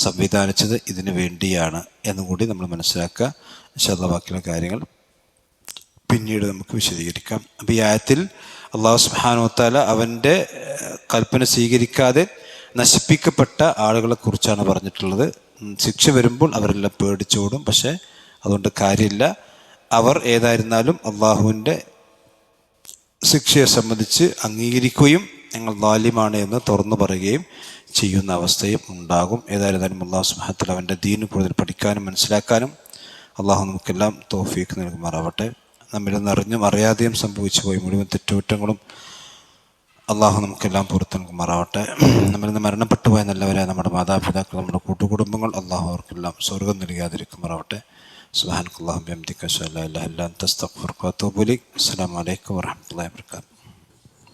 സംവിധാനിച്ചത് ഇതിനു വേണ്ടിയാണ് എന്നും കൂടി നമ്മൾ മനസ്സിലാക്കുക. ഇൻഷാ അല്ലാഹ് ബാക്കിയുള്ള കാര്യങ്ങൾ പിന്നീട് നമുക്ക് വിശദീകരിക്കാം. അപ്പോൾ ഈ ആയത്തിൽ അള്ളാഹു സുബ്ഹാനഹു വ തആല അവൻ്റെ കൽപ്പന സ്വീകരിക്കാതെ നശിപ്പിക്കപ്പെട്ട ആളുകളെ കുറിച്ചാണ് പറഞ്ഞിട്ടുള്ളത്. ശിക്ഷ വരുമ്പോൾ അവരെല്ലാം പേടിച്ചോടും. പക്ഷേ അതുകൊണ്ട് കാര്യമില്ല. അവർ ഏതായിരുന്നാലും അള്ളാഹുവിൻ്റെ ശിക്ഷയെ സംബന്ധിച്ച് അംഗീകരിക്കുകയും ഞങ്ങൾ ളാലിമാണ് എന്ന് തുറന്നു പറയുകയും ചെയ്യുന്ന അവസ്ഥയും ഉണ്ടാകും. ഏതായിരുന്നാലും അള്ളാഹു സുബ്ഹാനഹു വ തആല അവൻ്റെ ദീൻ കൂടുതൽ പഠിക്കാനും മനസ്സിലാക്കാനും അള്ളാഹു നമുക്കെല്ലാം തൗഫീഖ് നൽകുമാറാവട്ടെ. നമ്മിൽ നിന്ന് അറിഞ്ഞും അറിയാതെയും സംഭവിച്ചു പോയി മുഴുവൻ തെറ്റുകുറ്റങ്ങളും അള്ളാഹു നമുക്കെല്ലാം പുറത്തു നൽകുമാറാവട്ടെ. നമ്മിൽ നിന്ന് മരണപ്പെട്ടു പോയ നല്ലവരായ നമ്മുടെ മാതാപിതാക്കൾ, നമ്മുടെ കൂട്ടുകുടുംബങ്ങൾ അള്ളാഹു അവർക്കെല്ലാം സ്വർഗ്ഗം നൽകാതിരിക്കുമാറാവട്ടെ. സുബ്ഹാനക്കല്ലാഹുമ്മ വബിഹംദിക അശ്ഹദു അല്ലാ ഇലാഹ ഇല്ലാ അൻത അസ്തഗ്ഫിറുക വഅതൂബു ഇലൈക്. അസ്സലാമു അലൈക്കും വറഹ്മത്തുള്ളാഹി വബറകാതുഹു.